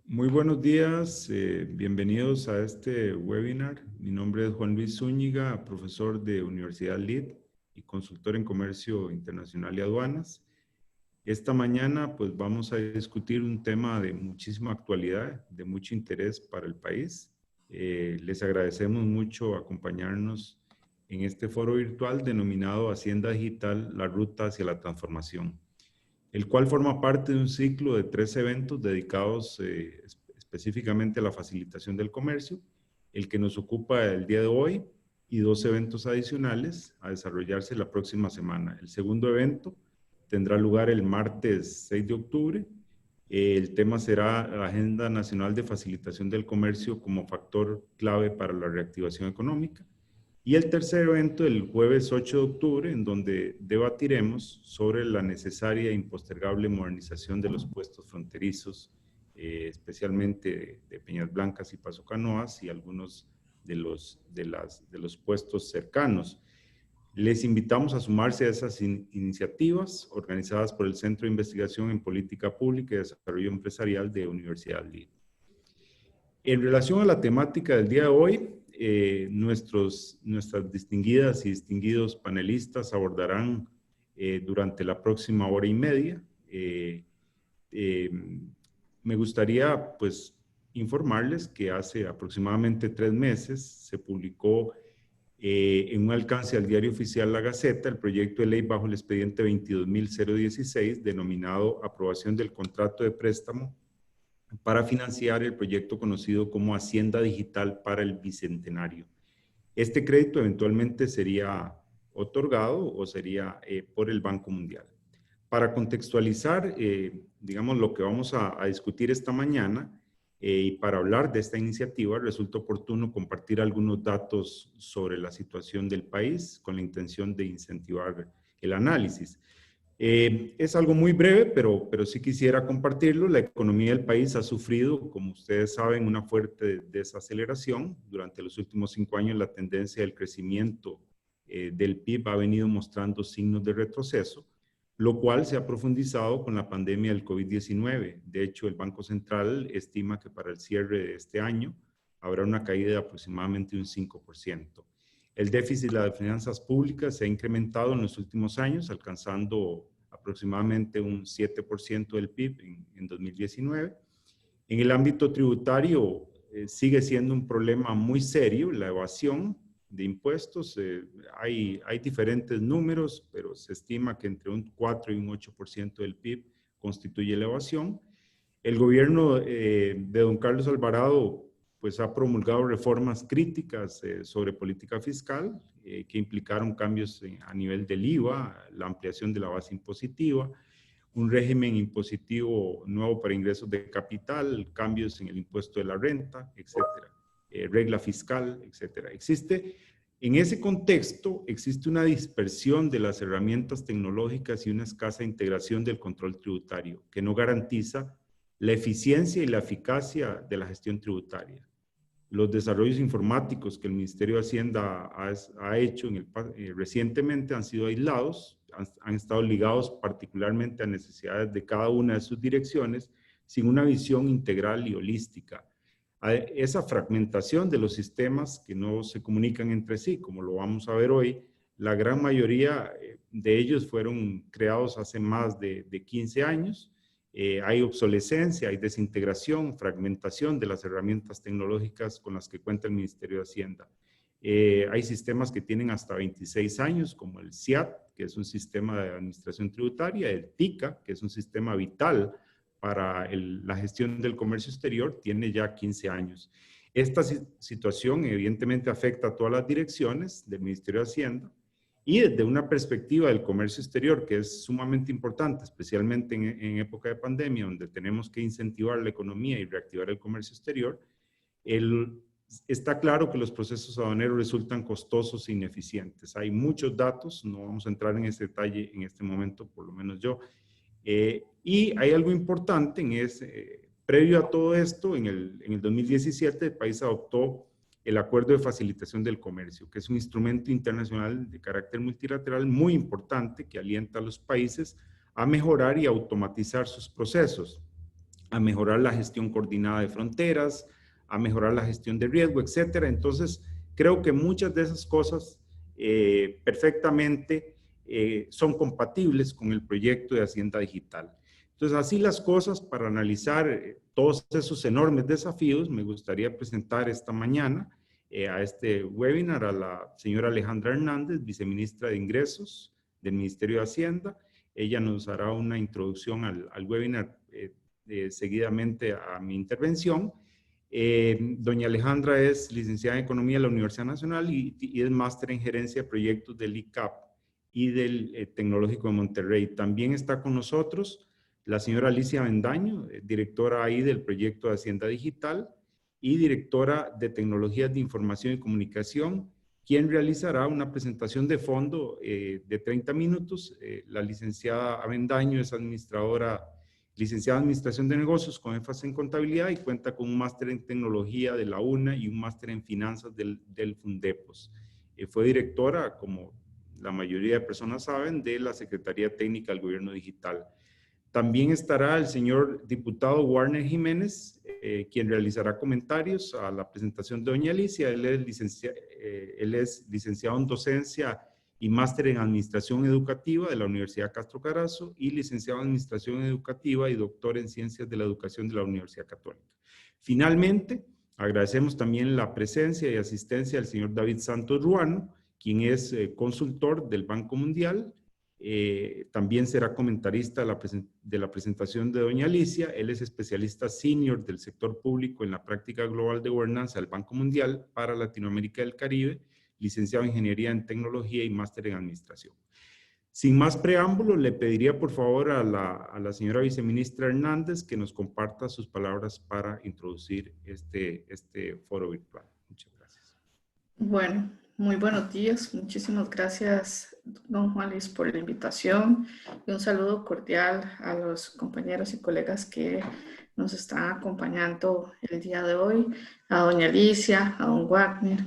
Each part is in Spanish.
Muy buenos días, bienvenidos a este webinar. Mi nombre es Juan Luis Zúñiga, profesor de Universidad LID y consultor en comercio internacional y aduanas. Esta mañana pues vamos a discutir un tema de muchísima actualidad, de mucho interés para el país. Les agradecemos mucho acompañarnos en este foro virtual denominado Hacienda Digital, la ruta hacia la transformación, el cual forma parte de un ciclo de 3 eventos dedicados específicamente a la facilitación del comercio, el que nos ocupa el día de hoy y 2 eventos adicionales a desarrollarse la próxima semana. El segundo evento tendrá lugar el martes 6 de octubre. El tema será la Agenda Nacional de Facilitación del Comercio como factor clave para la reactivación económica. Y el tercer evento el jueves 8 de octubre, en donde debatiremos sobre la necesaria e impostergable modernización de los puestos fronterizos, especialmente de Peñas Blancas y Paso Canoas y algunos de los puestos cercanos. Les invitamos a sumarse a esas iniciativas organizadas por el Centro de Investigación en Política Pública y Desarrollo Empresarial de Universidad LID. En relación a la temática del día de hoy, nuestras distinguidas y distinguidos panelistas abordarán durante la próxima hora y media. Me gustaría pues informarles que hace aproximadamente 3 meses se publicó en un alcance al diario oficial La Gaceta el proyecto de ley bajo el expediente 22.016 denominado Aprobación del Contrato de Préstamo para financiar el proyecto conocido como Hacienda Digital para el Bicentenario. Este crédito eventualmente sería otorgado o sería por el Banco Mundial. Para contextualizar, digamos, lo que vamos a discutir esta mañana y para hablar de esta iniciativa, resulta oportuno compartir algunos datos sobre la situación del país con la intención de incentivar el análisis. Es algo muy breve, pero sí quisiera compartirlo. La economía del país ha sufrido, como ustedes saben, una fuerte desaceleración. Durante los últimos 5 años, la tendencia del crecimiento del PIB ha venido mostrando signos de retroceso, lo cual se ha profundizado con la pandemia del COVID-19. De hecho, el Banco Central estima que para el cierre de este año habrá una caída de aproximadamente un 5%. El déficit de las finanzas públicas se ha incrementado en los últimos años, alcanzando aproximadamente un 7% del PIB en 2019. En el ámbito tributario sigue siendo un problema muy serio la evasión de impuestos. Hay diferentes números, pero se estima que entre un 4 y un 8% del PIB constituye la evasión. El gobierno de don Carlos Alvarado pues ha promulgado reformas críticas sobre política fiscal que implicaron cambios a nivel del IVA, la ampliación de la base impositiva, un régimen impositivo nuevo para ingresos de capital, cambios en el impuesto de la renta, etcétera, regla fiscal, etcétera. En ese contexto, existe una dispersión de las herramientas tecnológicas y una escasa integración del control tributario que no garantiza la eficiencia y la eficacia de la gestión tributaria. Los desarrollos informáticos que el Ministerio de Hacienda ha hecho recientemente han sido aislados, han estado ligados particularmente a necesidades de cada una de sus direcciones, sin una visión integral y holística. A esa fragmentación de los sistemas que no se comunican entre sí, como lo vamos a ver hoy, la gran mayoría de ellos fueron creados hace más de 15 años. Hay obsolescencia, hay desintegración, fragmentación de las herramientas tecnológicas con las que cuenta el Ministerio de Hacienda. Hay sistemas que tienen hasta 26 años, como el SIAT, que es un sistema de administración tributaria, el TICA, que es un sistema vital para la gestión del comercio exterior, tiene ya 15 años. Esta situación evidentemente afecta a todas las direcciones del Ministerio de Hacienda, y desde una perspectiva del comercio exterior, que es sumamente importante, especialmente en época de pandemia, donde tenemos que incentivar la economía y reactivar el comercio exterior, está claro que los procesos aduaneros resultan costosos e ineficientes. Hay muchos datos, no vamos a entrar en ese detalle en este momento, por lo menos yo. Y hay algo importante, previo a todo esto, en el 2017 el país adoptó el Acuerdo de Facilitación del Comercio, que es un instrumento internacional de carácter multilateral muy importante que alienta a los países a mejorar y automatizar sus procesos. a mejorar la gestión coordinada de fronteras, a mejorar la gestión de riesgo, etcétera. Entonces, creo que muchas de esas cosas perfectamente son compatibles con el proyecto de Hacienda Digital. Entonces, así las cosas, para analizar todos esos enormes desafíos, me gustaría presentar esta mañana a este webinar a la señora Alejandra Hernández, viceministra de Ingresos del Ministerio de Hacienda. Ella nos hará una introducción al webinar seguidamente a mi intervención. Doña Alejandra es licenciada en Economía de la Universidad Nacional y es máster en Gerencia de Proyectos del ICAP y del Tecnológico de Monterrey. También está con nosotros la señora Alicia Avendaño, directora ahí del proyecto de Hacienda Digital y directora de Tecnologías de Información y Comunicación, quien realizará una presentación de fondo de 30 minutos. La licenciada Avendaño es licenciada en Administración de Negocios con énfasis en Contabilidad y cuenta con un máster en Tecnología de la UNA y un máster en Finanzas del Fundepos. Fue directora, como la mayoría de personas saben, de la Secretaría Técnica del Gobierno Digital. También estará el señor diputado Warner Jiménez, quien realizará comentarios a la presentación de doña Alicia. Él es licenciado en Docencia y máster en Administración Educativa de la Universidad Castro Carazo y licenciado en Administración Educativa y doctor en Ciencias de la Educación de la Universidad Católica. Finalmente, agradecemos también la presencia y asistencia del señor David Santos Ruano, quien es consultor del Banco Mundial. También será comentarista de la presentación de doña Alicia. Él es especialista senior del sector público en la práctica global de gobernanza del Banco Mundial para Latinoamérica y el Caribe, licenciado en Ingeniería en Tecnología y máster en Administración. Sin más preámbulo, le pediría por favor a la señora viceministra Hernández que nos comparta sus palabras para introducir este foro virtual. Muchas gracias. Bueno, muy buenos días. Muchísimas gracias, don Juan Luis, por la invitación y un saludo cordial a los compañeros y colegas que nos están acompañando el día de hoy, a doña Alicia, a don Wagner,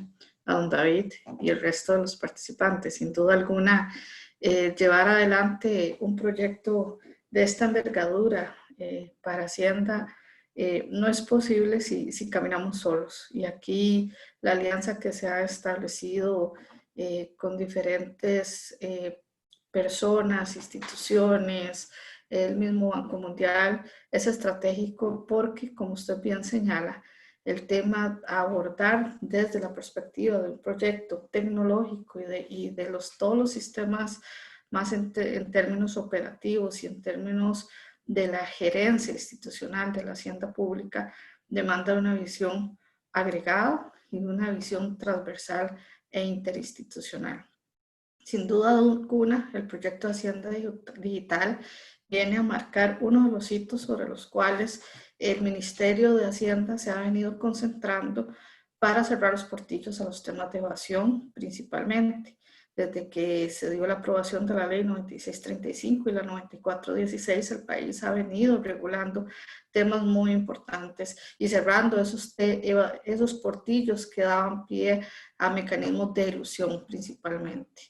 a don David y el resto de los participantes. Sin duda alguna, llevar adelante un proyecto de esta envergadura para Hacienda no es posible si caminamos solos. Y aquí la alianza que se ha establecido con diferentes personas, instituciones, el mismo Banco Mundial, es estratégico porque, como usted bien señala, el tema a abordar desde la perspectiva de un proyecto tecnológico y de todos los sistemas más en términos operativos y en términos de la gerencia institucional de la hacienda pública, demanda una visión agregada y una visión transversal e interinstitucional. Sin duda alguna, el proyecto de Hacienda Digital viene a marcar uno de los hitos sobre los cuales el Ministerio de Hacienda se ha venido concentrando para cerrar los portillos a los temas de evasión principalmente. Desde que se dio la aprobación de la ley 9635 y la 9416, el país ha venido regulando temas muy importantes y cerrando esos portillos que daban pie a mecanismos de elusión principalmente.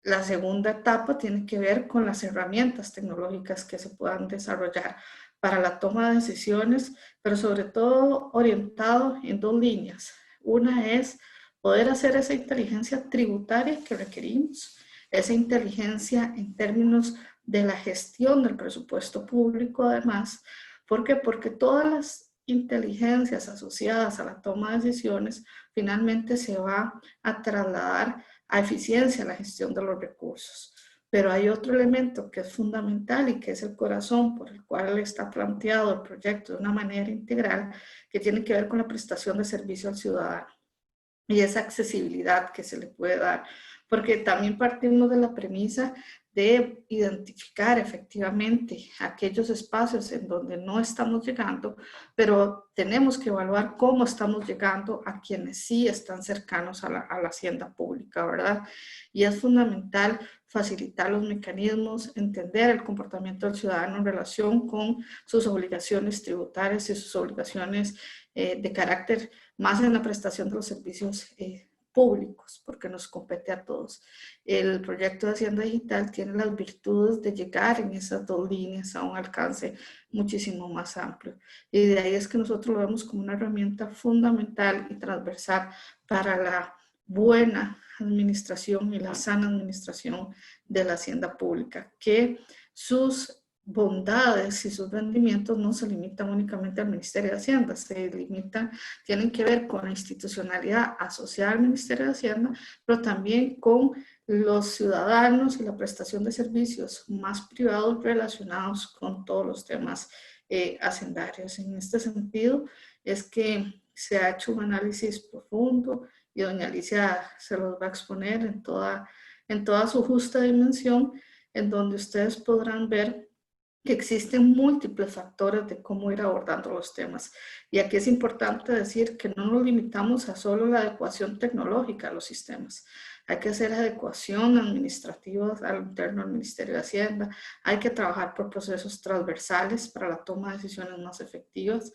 La segunda etapa tiene que ver con las herramientas tecnológicas que se puedan desarrollar para la toma de decisiones, pero sobre todo orientado en dos líneas. Una es poder hacer esa inteligencia tributaria que requerimos, esa inteligencia en términos de la gestión del presupuesto público además. ¿Por qué? Porque todas las inteligencias asociadas a la toma de decisiones finalmente se va a trasladar a eficiencia la gestión de los recursos. Pero hay otro elemento que es fundamental y que es el corazón por el cual está planteado el proyecto de una manera integral, que tiene que ver con la prestación de servicio al ciudadano y esa accesibilidad que se le puede dar, porque también partimos de la premisa de identificar efectivamente aquellos espacios en donde no estamos llegando, pero tenemos que evaluar cómo estamos llegando a quienes sí están cercanos a la hacienda pública, ¿verdad? Y es fundamental facilitar los mecanismos, entender el comportamiento del ciudadano en relación con sus obligaciones tributarias y sus obligaciones de carácter más en la prestación de los servicios públicos, porque nos compete a todos. El proyecto de Hacienda Digital tiene las virtudes de llegar en esas dos líneas a un alcance muchísimo más amplio. Y de ahí es que nosotros lo vemos como una herramienta fundamental y transversal para la buena administración y la sana administración de la hacienda pública, que sus bondades y sus rendimientos no se limitan únicamente al Ministerio de Hacienda, tienen que ver con la institucionalidad asociada al Ministerio de Hacienda, pero también con los ciudadanos y la prestación de servicios más privados relacionados con todos los temas hacendarios. En este sentido es que se ha hecho un análisis profundo y doña Alicia se los va a exponer en toda su justa dimensión, en donde ustedes podrán ver que existen múltiples factores de cómo ir abordando los temas. Y aquí es importante decir que no nos limitamos a solo la adecuación tecnológica a los sistemas. Hay que hacer adecuación administrativa al interno del Ministerio de Hacienda, hay que trabajar por procesos transversales para la toma de decisiones más efectivas.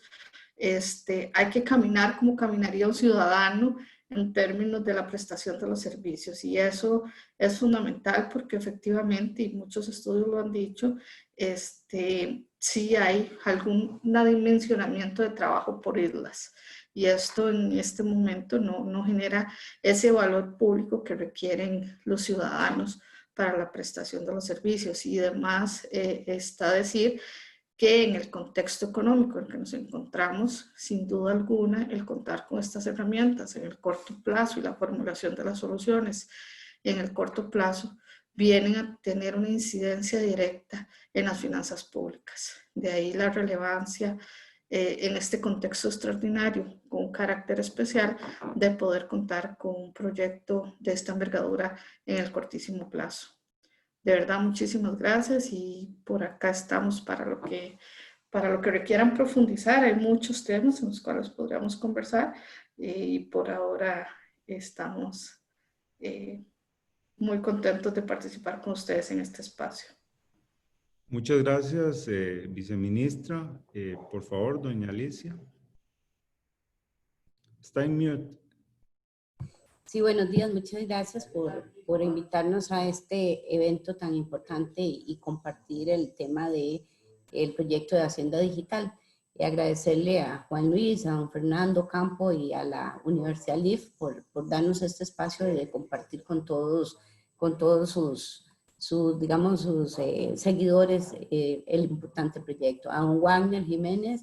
Hay que caminar como caminaría un ciudadano en términos de la prestación de los servicios, y eso es fundamental porque efectivamente, y muchos estudios lo han dicho, sí hay algún dimensionamiento de trabajo por islas, y esto en este momento no genera ese valor público que requieren los ciudadanos para la prestación de los servicios. Y además está decir que en el contexto económico en que nos encontramos, sin duda alguna, el contar con estas herramientas en el corto plazo y la formulación de las soluciones en el corto plazo vienen a tener una incidencia directa en las finanzas públicas. De ahí la relevancia en este contexto extraordinario, con un carácter especial, de poder contar con un proyecto de esta envergadura en el cortísimo plazo. De verdad, muchísimas gracias, y por acá estamos para lo que requieran profundizar. Hay muchos temas en los cuales podríamos conversar, y por ahora estamos muy contentos de participar con ustedes en este espacio. Muchas gracias, viceministra. Por favor, doña Alicia. Está en mute. Sí, buenos días. Muchas gracias por invitarnos a este evento tan importante y compartir el tema del proyecto de Hacienda Digital. Y agradecerle a Juan Luis, a don Fernando Campo y a la Universidad LIF por darnos este espacio de compartir con todos sus seguidores el importante proyecto. A don Wagner Jiménez,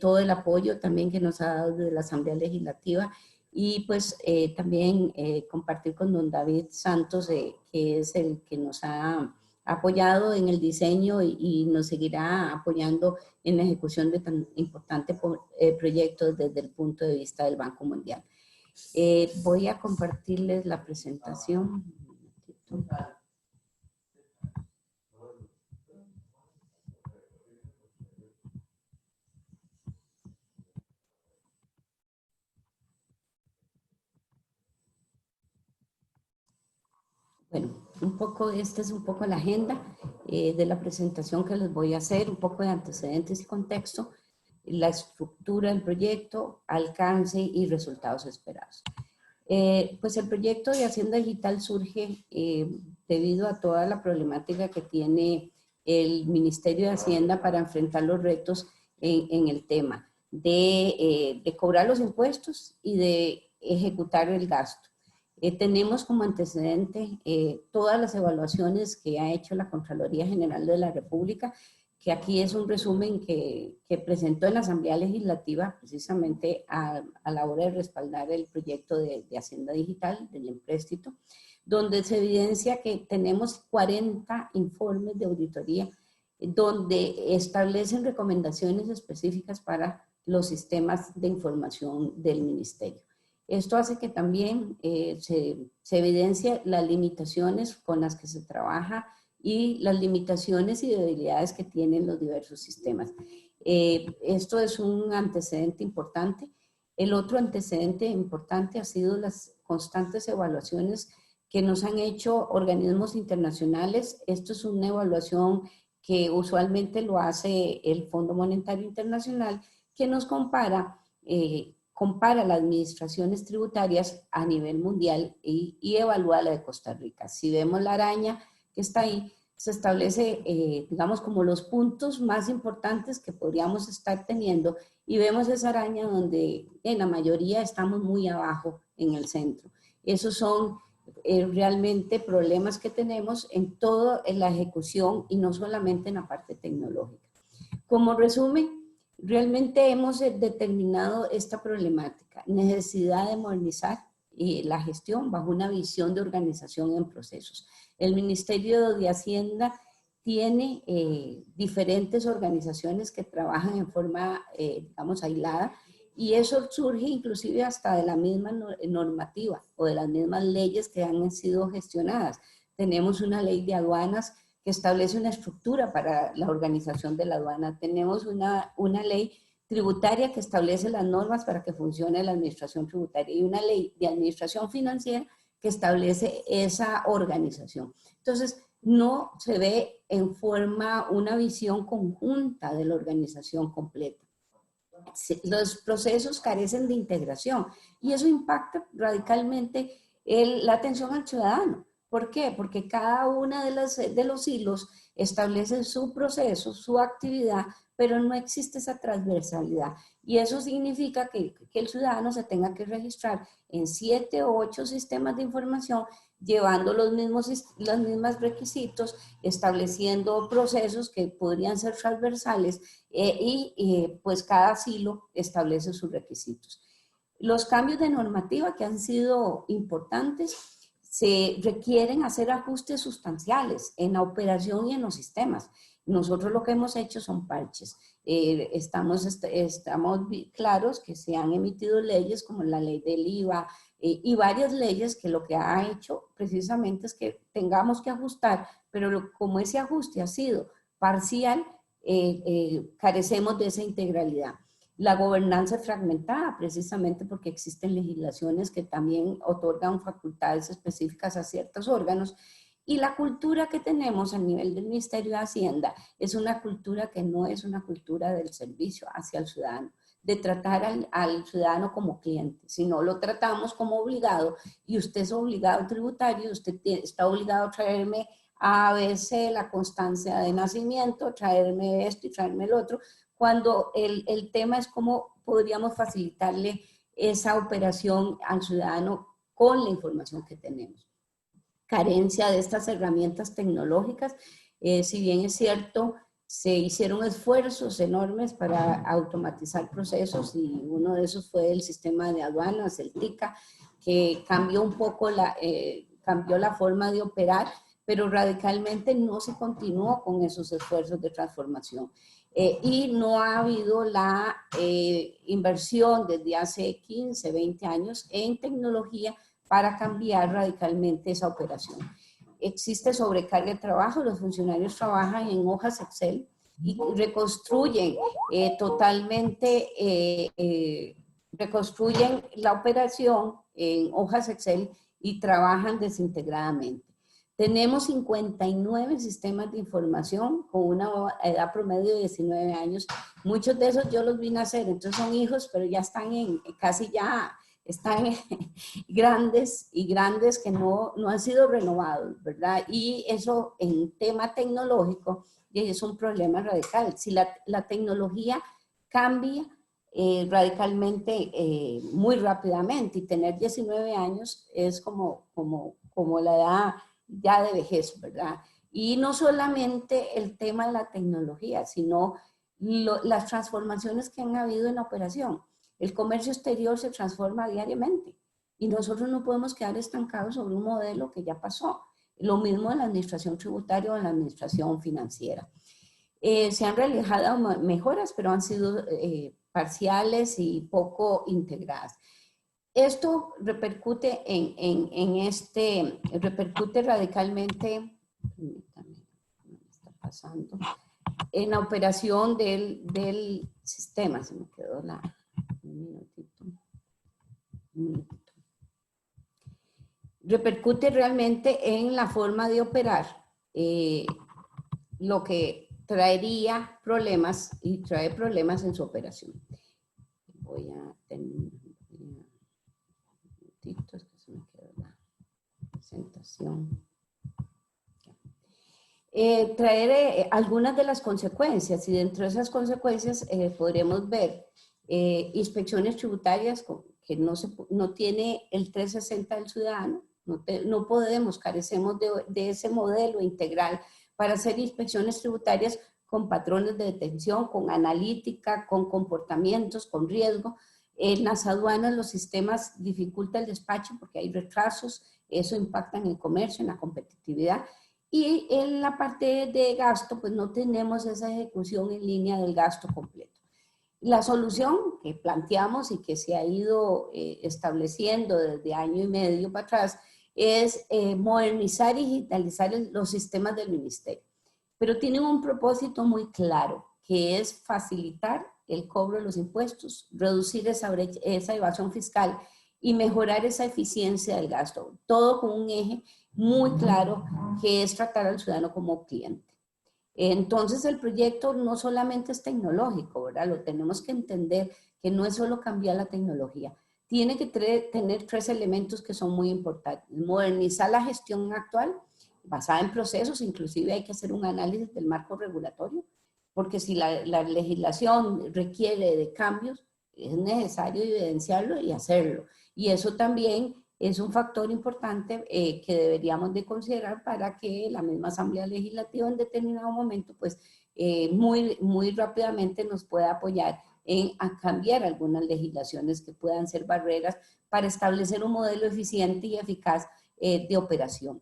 todo el apoyo también que nos ha dado desde la Asamblea Legislativa. Y pues también compartir con don David Santos, que es el que nos ha apoyado en el diseño y nos seguirá apoyando en la ejecución de tan importante proyecto desde el punto de vista del Banco Mundial. Voy a compartirles la presentación. Bueno, esta es un poco la agenda de la presentación que les voy a hacer, un poco de antecedentes y contexto, la estructura del proyecto, alcance y resultados esperados. Pues el proyecto de Hacienda Digital surge debido a toda la problemática que tiene el Ministerio de Hacienda para enfrentar los retos en el tema de cobrar los impuestos y de ejecutar el gasto. Tenemos como antecedente todas las evaluaciones que ha hecho la Contraloría General de la República, que aquí es un resumen que presentó en la Asamblea Legislativa precisamente a la hora de respaldar el proyecto de Hacienda Digital, del empréstito, donde se evidencia que tenemos 40 informes de auditoría donde establecen recomendaciones específicas para los sistemas de información del Ministerio. Esto hace que también se evidencie las limitaciones con las que se trabaja y las limitaciones y debilidades que tienen los diversos sistemas. Esto es un antecedente importante. El otro antecedente importante ha sido las constantes evaluaciones que nos han hecho organismos internacionales. Esto es una evaluación que usualmente lo hace el Fondo Monetario Internacional, que nos compara compara las administraciones tributarias a nivel mundial y evalúa la de Costa Rica. Si vemos la araña que está ahí, se establece, digamos, como los puntos más importantes que podríamos estar teniendo, y vemos esa araña donde en la mayoría estamos muy abajo en el centro. Esos son realmente problemas que tenemos en toda la ejecución y no solamente en la parte tecnológica. Como resumen, realmente hemos determinado esta problemática, necesidad de modernizar la gestión bajo una visión de organización en procesos. El Ministerio de Hacienda tiene diferentes organizaciones que trabajan en forma, digamos, aislada, y eso surge inclusive hasta de la misma normativa o de las mismas leyes que han sido gestionadas. Tenemos una ley de aduanas que establece una estructura para la organización de la aduana. Tenemos una ley tributaria que establece las normas para que funcione la administración tributaria y una ley de administración financiera que establece esa organización. Entonces, no se ve en forma una visión conjunta de la organización completa. Los procesos carecen de integración y eso impacta radicalmente la atención al ciudadano. ¿Por qué? Porque cada uno de los hilos establece su proceso, su actividad, pero no existe esa transversalidad. Y eso significa que el ciudadano se tenga que registrar en 7 o 8 sistemas de información, llevando los mismos requisitos, estableciendo procesos que podrían ser transversales pues cada silo establece sus requisitos. Los cambios de normativa que han sido importantes, se requieren hacer ajustes sustanciales en la operación y en los sistemas. Nosotros lo que hemos hecho son parches. Estamos claros que se han emitido leyes como la ley del IVA y varias leyes que lo que ha hecho precisamente es que tengamos que ajustar, pero como ese ajuste ha sido parcial, carecemos de esa integralidad. La gobernanza fragmentada, precisamente porque existen legislaciones que también otorgan facultades específicas a ciertos órganos, y la cultura que tenemos a nivel del Ministerio de Hacienda es una cultura que no es una cultura del servicio hacia el ciudadano, de tratar al ciudadano como cliente, sino lo tratamos como obligado, y usted es obligado tributario, usted está obligado a traerme a ABC, la constancia de nacimiento, traerme esto y traerme el otro, cuando el tema es cómo podríamos facilitarle esa operación al ciudadano con la información que tenemos. Carencia de estas herramientas tecnológicas, si bien es cierto, se hicieron esfuerzos enormes para automatizar procesos y uno de esos fue el sistema de aduanas, el TICA, que cambió un poco cambió la forma de operar, pero radicalmente no se continuó con esos esfuerzos de transformación. Y no ha habido la inversión desde hace 15, 20 años en tecnología para cambiar radicalmente esa operación. Existe sobrecarga de trabajo, los funcionarios trabajan en hojas Excel y reconstruyen totalmente, reconstruyen la operación en hojas Excel y trabajan desintegradamente. Tenemos 59 sistemas de información con una edad promedio de 19 años. Muchos de esos yo los vine a hacer, entonces son hijos, pero ya están casi ya están grandes y grandes que no han sido renovados, ¿verdad? Y eso en tema tecnológico es un problema radical. Si la tecnología cambia radicalmente muy rápidamente, y tener 19 años es como la edad ya de vejez, ¿verdad? Y no solamente el tema de la tecnología, sino las transformaciones que han habido en la operación. El comercio exterior se transforma diariamente y nosotros no podemos quedar estancados sobre un modelo que ya pasó. Lo mismo en la administración tributaria o en la administración financiera. Se han realizado mejoras, pero han sido parciales y poco integradas. Esto repercute repercute radicalmente, permítame, ¿qué me está pasando? En la operación del sistema. Se me quedó un minutito. Repercute realmente en la forma de operar, lo que traería problemas y trae problemas en su operación. Voy a terminar. momentito, es que se me quedó la presentación. Traer algunas de las consecuencias, y dentro de esas consecuencias podremos ver inspecciones tributarias que no tiene el 360 del ciudadano, no podemos, carecemos de ese modelo integral para hacer inspecciones tributarias con patrones de detención, con analítica, con comportamientos, con riesgo. En las aduanas los sistemas dificultan el despacho porque hay retrasos, eso impacta en el comercio, en la competitividad. Y en la parte de gasto, pues no tenemos esa ejecución en línea del gasto completo. La solución que planteamos y que se ha ido estableciendo desde año y medio para atrás es modernizar y digitalizar los sistemas del ministerio. Pero tienen un propósito muy claro, que es facilitar el cobro de los impuestos, reducir esa evasión fiscal y mejorar esa eficiencia del gasto. Todo con un eje muy claro, que es tratar al ciudadano como cliente. Entonces el proyecto no solamente es tecnológico, ¿verdad? Lo tenemos que entender que no es solo cambiar la tecnología. Tiene que tener 3 elementos que son muy importantes. Modernizar la gestión actual, basada en procesos, inclusive hay que hacer un análisis del marco regulatorio, porque si la legislación requiere de cambios, es necesario evidenciarlo y hacerlo. Y eso también es un factor importante que deberíamos de considerar para que la misma Asamblea Legislativa en determinado momento, pues muy rápidamente nos pueda apoyar a cambiar algunas legislaciones que puedan ser barreras para establecer un modelo eficiente y eficaz de operación.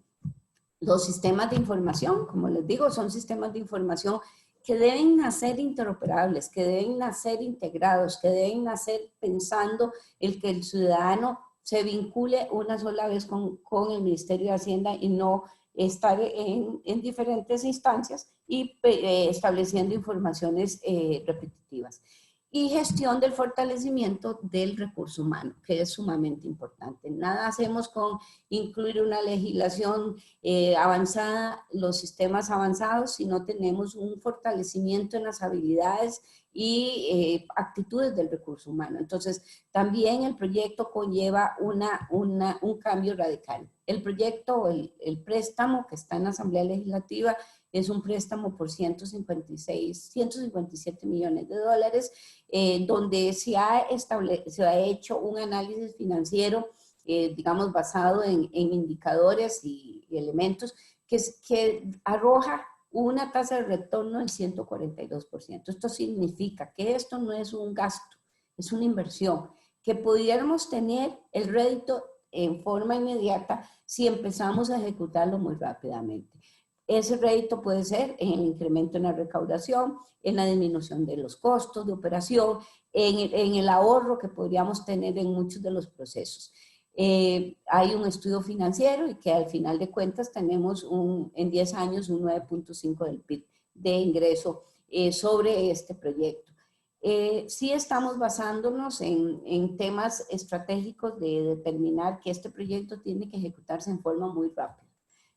Los sistemas de información, como les digo, son sistemas de información que deben nacer interoperables, que deben nacer integrados, que deben nacer pensando el que el ciudadano se vincule una sola vez con el Ministerio de Hacienda y no estar en diferentes instancias y estableciendo informaciones repetitivas. Y gestión del fortalecimiento del recurso humano, que es sumamente importante. Nada hacemos con incluir una legislación avanzada, los sistemas avanzados, si no tenemos un fortalecimiento en las habilidades y actitudes del recurso humano. Entonces, también el proyecto conlleva un cambio radical. El proyecto, el préstamo que está en la Asamblea Legislativa, es un préstamo por 157 millones de dólares, donde se ha hecho un análisis financiero, digamos, basado en indicadores y elementos que arroja una tasa de retorno del 142%. Esto significa que esto no es un gasto, es una inversión, que pudiéramos tener el rédito en forma inmediata si empezamos a ejecutarlo muy rápidamente. Ese rédito puede ser en el incremento en la recaudación, en la disminución de los costos de operación, en el ahorro que podríamos tener en muchos de los procesos. Hay un estudio financiero y que al final de cuentas tenemos en 10 años un 9.5 del PIB de ingreso sobre este proyecto. Sí estamos basándonos en temas estratégicos de determinar que este proyecto tiene que ejecutarse en forma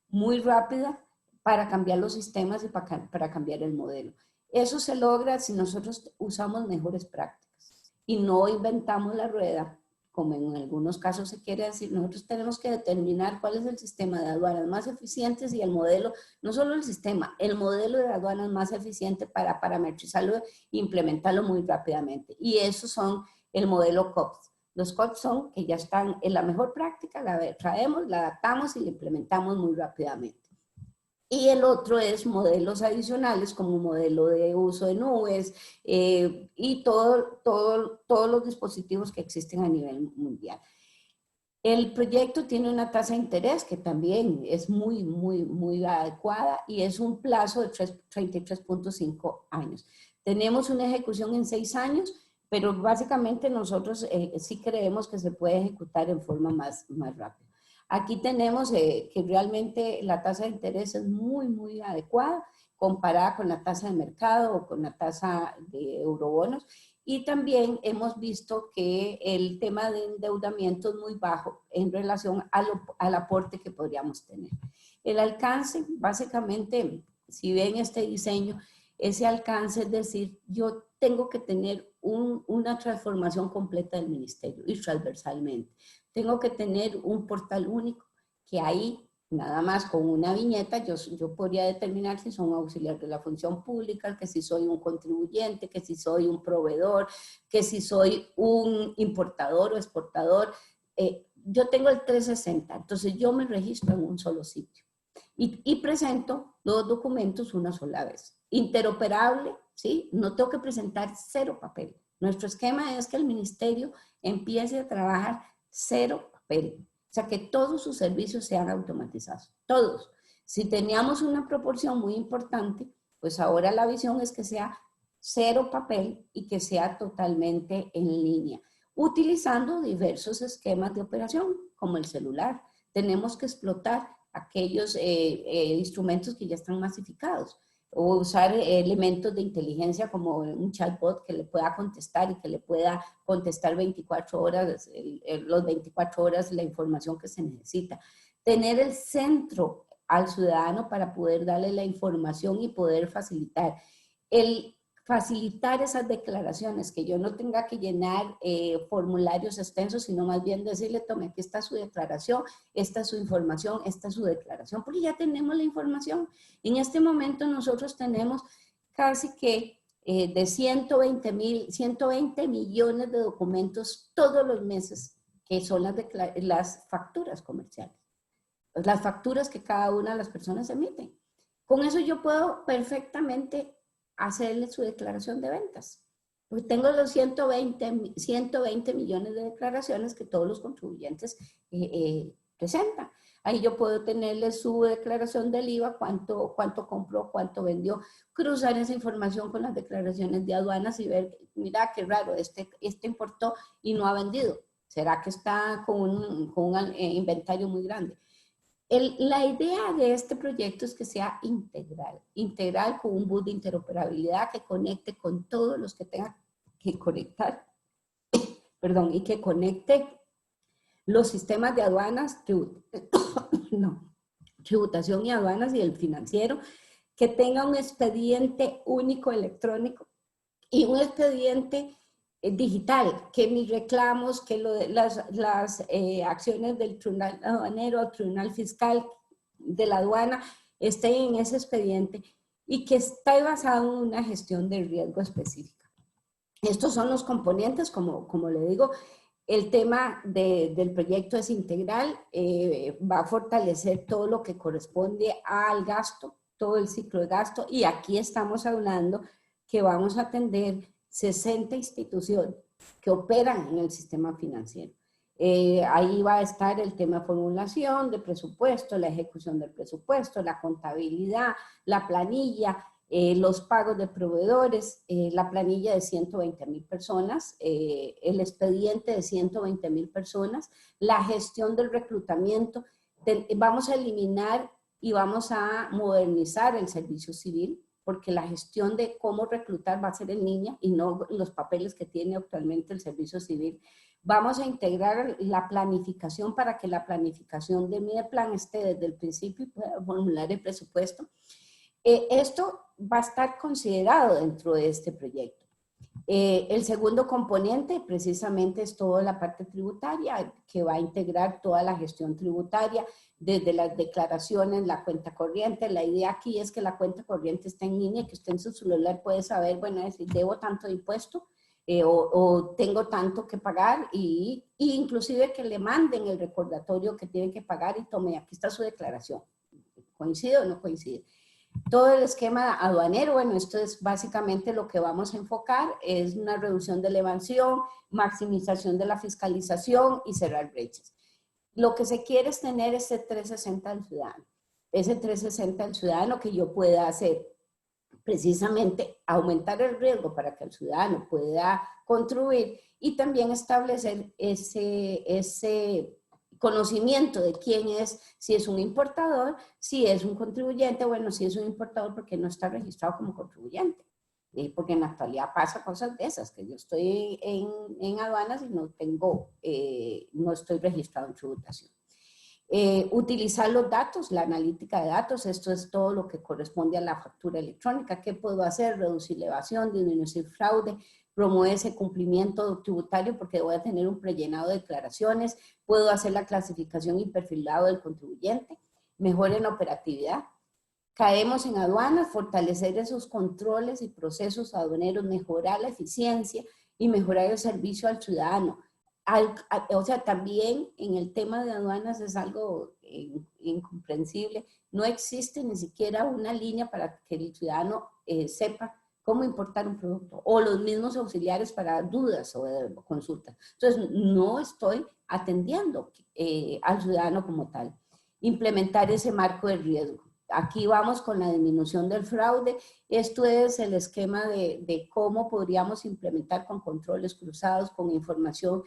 muy rápida para cambiar los sistemas y para cambiar el modelo. Eso se logra si nosotros usamos mejores prácticas y no inventamos la rueda, como en algunos casos se quiere decir. Nosotros tenemos que determinar cuál es el sistema de aduanas más eficientes y el modelo, no solo el sistema, el modelo de aduanas más eficiente para parametrizarlo e implementarlo muy rápidamente. Y esos son el modelo COPS. Los COPS son que ya están en la mejor práctica, la traemos, la adaptamos y la implementamos muy rápidamente. Y el otro es modelos adicionales como modelo de uso de nubes y todos los dispositivos que existen a nivel mundial. El proyecto tiene una tasa de interés que también es muy adecuada y es un plazo de 33.5 años. Tenemos una ejecución en 6 años, pero básicamente nosotros sí creemos que se puede ejecutar en forma más rápida. Aquí tenemos que realmente la tasa de interés es muy adecuada comparada con la tasa de mercado o con la tasa de eurobonos. Y también hemos visto que el tema de endeudamiento es muy bajo en relación al aporte que podríamos tener. El alcance, básicamente, si ven este diseño, ese alcance es decir, yo tengo que tener una transformación completa del ministerio y transversalmente. tengo que tener un portal único, que ahí, nada más con una viñeta, yo podría determinar si soy un auxiliar de la función pública, que si soy un contribuyente, que si soy un proveedor, que si soy un importador o exportador. Yo tengo el 360, entonces yo me registro en un solo sitio y presento los documentos una sola vez. Interoperable, ¿sí? No tengo que presentar 0 papel. Nuestro esquema es que el ministerio empiece a trabajar 0 papel. O sea, que todos sus servicios sean automatizados. Todos. Si teníamos una proporción muy importante, pues ahora la visión es que sea 0 papel y que sea totalmente en línea, utilizando diversos esquemas de operación, como el celular. Tenemos que explotar aquellos instrumentos que ya están masificados, o usar elementos de inteligencia como un chatbot que le pueda contestar y que le pueda contestar 24 horas, los 24 horas la información que se necesita. Tener el centro al ciudadano para poder darle la información y poder facilitar. Facilitar esas declaraciones, que yo no tenga que llenar formularios extensos, sino más bien decirle, tome, aquí está su declaración, esta es su información, esta es su declaración, porque ya tenemos la información. En este momento nosotros tenemos casi que de 120 millones de documentos todos los meses, que son las facturas comerciales, las facturas que cada una de las personas emiten. Con eso yo puedo perfectamente hacerle su declaración de ventas. Pues tengo los 120 millones de declaraciones que todos los contribuyentes presentan. Ahí yo puedo tenerle su declaración del IVA, cuánto compró, cuánto vendió, cruzar esa información con las declaraciones de aduanas y ver, mira qué raro, este importó y no ha vendido. ¿Será que está con un inventario muy grande? La idea de este proyecto es que sea integral con un bus de interoperabilidad que conecte con todos los que tengan que conectar, y que conecte los sistemas de aduanas, tributación y aduanas y el financiero, que tenga un expediente único electrónico y un expediente digital, que mis reclamos, que las acciones del tribunal aduanero o tribunal fiscal de la aduana estén en ese expediente y que esté basado en una gestión de riesgo específica. Estos son los componentes, como le digo. El tema del proyecto es integral, va a fortalecer todo lo que corresponde al gasto, todo el ciclo de gasto, y aquí estamos hablando que vamos a atender 60 instituciones que operan en el sistema financiero. Ahí va a estar el tema de formulación de presupuesto, la ejecución del presupuesto, la contabilidad, la planilla, los pagos de proveedores, la planilla de 120,000 personas, el expediente de 120,000 personas, la gestión del reclutamiento. Vamos a eliminar y vamos a modernizar el servicio civil, porque la gestión de cómo reclutar va a ser en línea y no los papeles que tiene actualmente el servicio civil. Vamos a integrar la planificación para que la planificación de Mideplan esté desde el principio y pueda formular el presupuesto. Esto va a estar considerado dentro de este proyecto. El segundo componente precisamente es toda la parte tributaria, que va a integrar toda la gestión tributaria, desde las declaraciones, la cuenta corriente. La idea aquí es que la cuenta corriente esté en línea, que usted en su celular puede saber, bueno, es decir, debo tanto de impuesto o tengo tanto que pagar, y inclusive que le manden el recordatorio que tienen que pagar y tome, aquí está su declaración. ¿Coincide o no coincide? Todo el esquema aduanero, bueno, esto es básicamente lo que vamos a enfocar, es una reducción de la evasión, maximización de la fiscalización y cerrar brechas. Lo que se quiere es tener ese 360 del ciudadano, ese 360 del ciudadano que yo pueda hacer precisamente aumentar el riesgo para que el ciudadano pueda contribuir y también establecer ese conocimiento de quién es, si es un importador, si es un contribuyente. Bueno, si es un importador, porque no está registrado como contribuyente, porque en la actualidad pasa cosas de esas, que yo estoy en aduanas y no estoy registrado en tributación. Utilizar los datos, la analítica de datos, esto es todo lo que corresponde a la factura electrónica. ¿Qué puedo hacer? Reducir la evasión, disminuir fraude, promueve ese cumplimiento tributario porque voy a tener un prellenado de declaraciones, puedo hacer la clasificación y perfilado del contribuyente, mejora en operatividad. Caemos en aduanas, fortalecer esos controles y procesos aduaneros, mejorar la eficiencia y mejorar el servicio al ciudadano. O sea, también en el tema de aduanas es algo incomprensible. No existe ni siquiera una línea para que el ciudadano sepa cómo importar un producto, o los mismos auxiliares para dudas o consultas. Entonces, no estoy atendiendo al ciudadano como tal. Implementar ese marco de riesgo. Aquí vamos con la disminución del fraude. Esto es el esquema de cómo podríamos implementar con controles cruzados, con información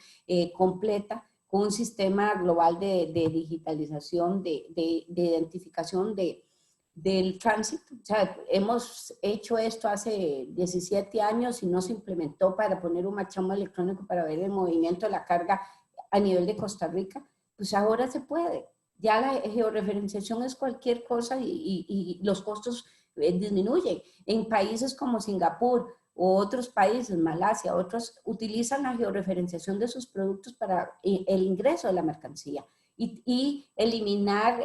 completa, con un sistema global de digitalización, de identificación del tránsito. O sea, hemos hecho esto hace 17 años y no se implementó para poner un machamo electrónico para ver el movimiento de la carga a nivel de Costa Rica. Pues ahora se puede. Ya la georreferenciación es cualquier cosa y los costos disminuyen. En países como Singapur o otros países, Malasia, otros, utilizan la georreferenciación de sus productos para el ingreso de la mercancía y eliminar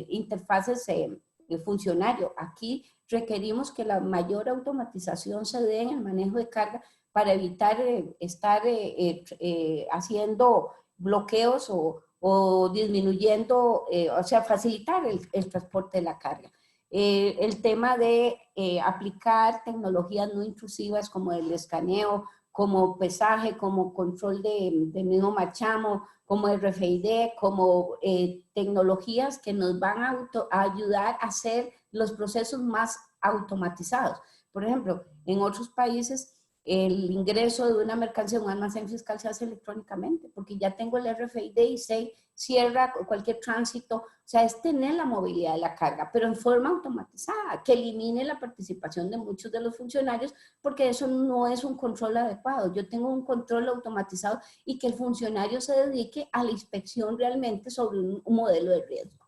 interfaces funcionario. Aquí requerimos que la mayor automatización se dé en el manejo de carga para evitar estar haciendo bloqueos o disminuyendo, o sea, facilitar el transporte de la carga. El tema de aplicar tecnologías no intrusivas como el escaneo, como pesaje, como control del mismo machamo, como el RFID, como tecnologías que nos van a ayudar a hacer los procesos más automatizados. Por ejemplo, en otros países el ingreso de una mercancía en un almacén fiscal se hace electrónicamente, porque ya tengo el RFID y se cierra cualquier tránsito. O sea, es tener la movilidad de la carga, pero en forma automatizada, que elimine la participación de muchos de los funcionarios, porque eso no es un control adecuado. Yo tengo un control automatizado y que el funcionario se dedique a la inspección realmente sobre un modelo de riesgo.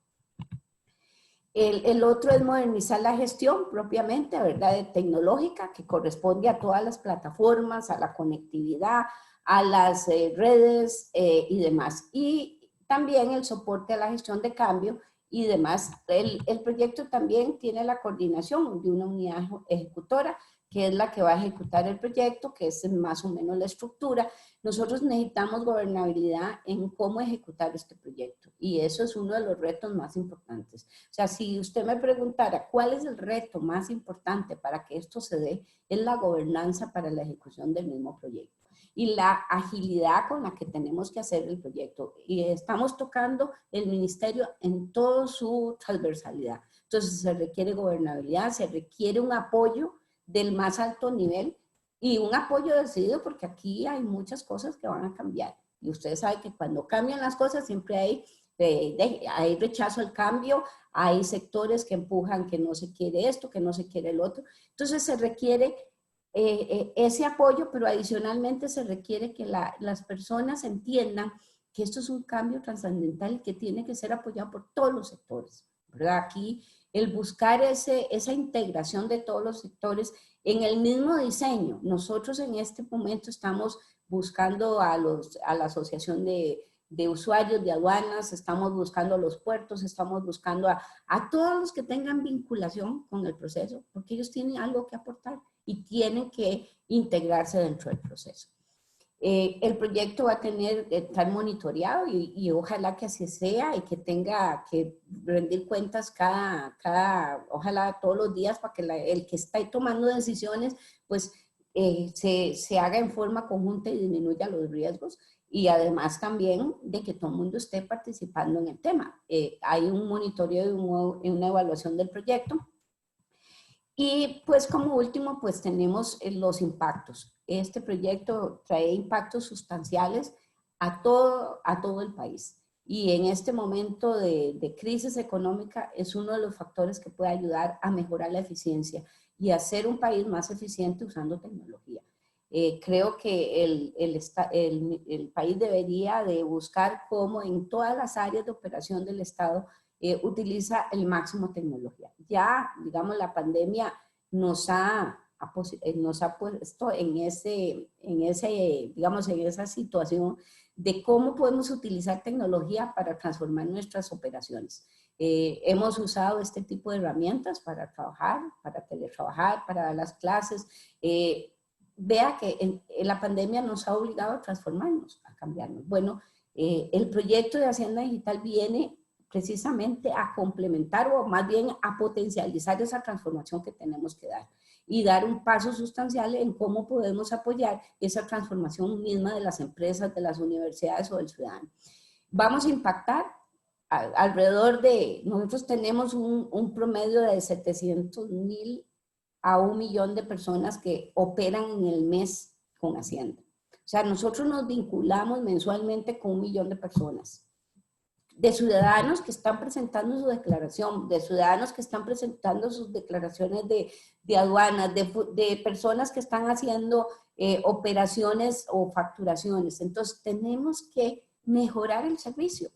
El otro es modernizar la gestión propiamente, ¿verdad? Tecnológica, que corresponde a todas las plataformas, a la conectividad, a las redes y demás. Y también el soporte a la gestión de cambio y demás. El proyecto también tiene la coordinación de una unidad ejecutora, que es la que va a ejecutar el proyecto, que es más o menos la estructura. Nosotros necesitamos gobernabilidad en cómo ejecutar este proyecto y eso es uno de los retos más importantes. O sea, si usted me preguntara cuál es el reto más importante para que esto se dé, es la gobernanza para la ejecución del mismo proyecto y la agilidad con la que tenemos que hacer el proyecto. Y estamos tocando el ministerio en toda su transversalidad. Entonces se requiere gobernabilidad, se requiere un apoyo del más alto nivel y un apoyo decidido porque aquí hay muchas cosas que van a cambiar. Y ustedes saben que cuando cambian las cosas siempre hay rechazo al cambio, hay sectores que empujan que no se quiere esto, que no se quiere el otro. Entonces se requiere ese apoyo, pero adicionalmente se requiere que las personas entiendan que esto es un cambio trascendental que tiene que ser apoyado por todos los sectores, ¿verdad? Aquí el buscar esa integración de todos los sectores en el mismo diseño. Nosotros en este momento estamos buscando a la asociación de usuarios de aduanas, estamos buscando a los puertos, estamos buscando a todos los que tengan vinculación con el proceso, porque ellos tienen algo que aportar y tienen que integrarse dentro del proceso. El proyecto va a estar monitoreado y ojalá que así sea y que tenga que rendir cuentas ojalá todos los días para que el que está tomando decisiones pues se haga en forma conjunta y disminuya los riesgos y además también de que todo el mundo esté participando en el tema. Hay un monitoreo y una evaluación del proyecto. Y pues como último, pues tenemos los impactos. Este proyecto trae impactos sustanciales a todo el país. Y en este momento de crisis económica es uno de los factores que puede ayudar a mejorar la eficiencia y hacer un país más eficiente usando tecnología. Creo que el país debería de buscar cómo en todas las áreas de operación del Estado utiliza el máximo tecnología. Ya, digamos, la pandemia nos ha nos ha puesto digamos, en esa situación de cómo podemos utilizar tecnología para transformar nuestras operaciones. Hemos usado este tipo de herramientas para trabajar, para teletrabajar, para dar las clases. Vea que en la pandemia nos ha obligado a transformarnos, a cambiarnos. Bueno, el proyecto de Hacienda Digital viene precisamente a complementar o más bien a potencializar esa transformación que tenemos que dar y dar un paso sustancial en cómo podemos apoyar esa transformación misma de las empresas, de las universidades o del ciudadano. Vamos a impactar alrededor de, nosotros tenemos un promedio de 700,000 a 1 millón de personas que operan en el mes con Hacienda. O sea, nosotros nos vinculamos mensualmente con 1 millón de personas, de ciudadanos que están presentando su declaración, de ciudadanos que están presentando sus declaraciones de aduanas, de personas que están haciendo operaciones o facturaciones. Entonces, tenemos que mejorar el servicio.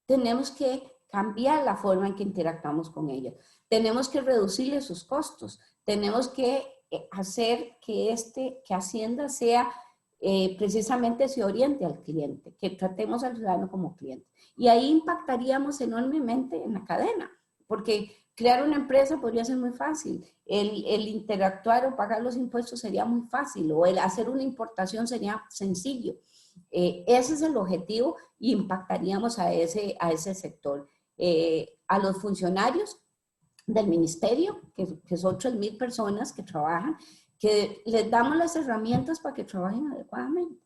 Tenemos que cambiar la forma en que interactuamos con ellos. Tenemos que reducirle sus costos. Tenemos que hacer que Hacienda sea precisamente se oriente al cliente, que tratemos al ciudadano como cliente. Y ahí impactaríamos enormemente en la cadena, porque crear una empresa podría ser muy fácil, el interactuar o pagar los impuestos sería muy fácil, o el hacer una importación sería sencillo. Ese es el objetivo y impactaríamos a ese sector. A los funcionarios del ministerio, que son 3,000 personas que trabajan, que les damos las herramientas para que trabajen adecuadamente,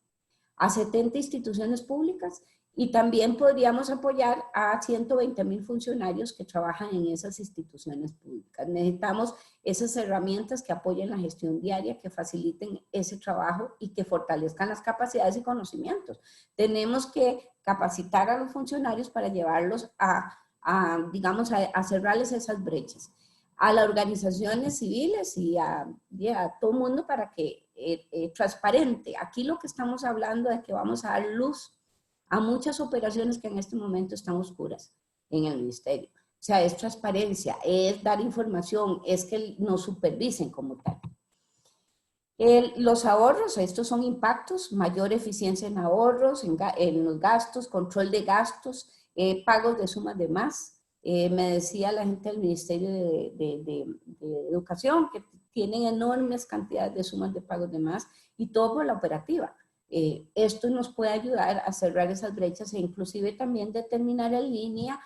a 70 instituciones públicas, y también podríamos apoyar a 120,000 funcionarios que trabajan en esas instituciones públicas. Necesitamos esas herramientas que apoyen la gestión diaria, que faciliten ese trabajo y que fortalezcan las capacidades y conocimientos. Tenemos que capacitar a los funcionarios para llevarlos digamos, a cerrarles esas brechas. A las organizaciones civiles y a todo el mundo para que transparente. Aquí lo que estamos hablando es que vamos a dar luz a muchas operaciones que en este momento están oscuras en el ministerio. O sea, es transparencia, es dar información, es que nos supervisen como tal. Los ahorros, estos son impactos, mayor eficiencia en ahorros, en los gastos, control de gastos, pagos de sumas de más. Me decía la gente del Ministerio de Educación que tienen enormes cantidades de sumas de pagos de más y todo por la operativa. Esto nos puede ayudar a cerrar esas brechas e inclusive también determinar en línea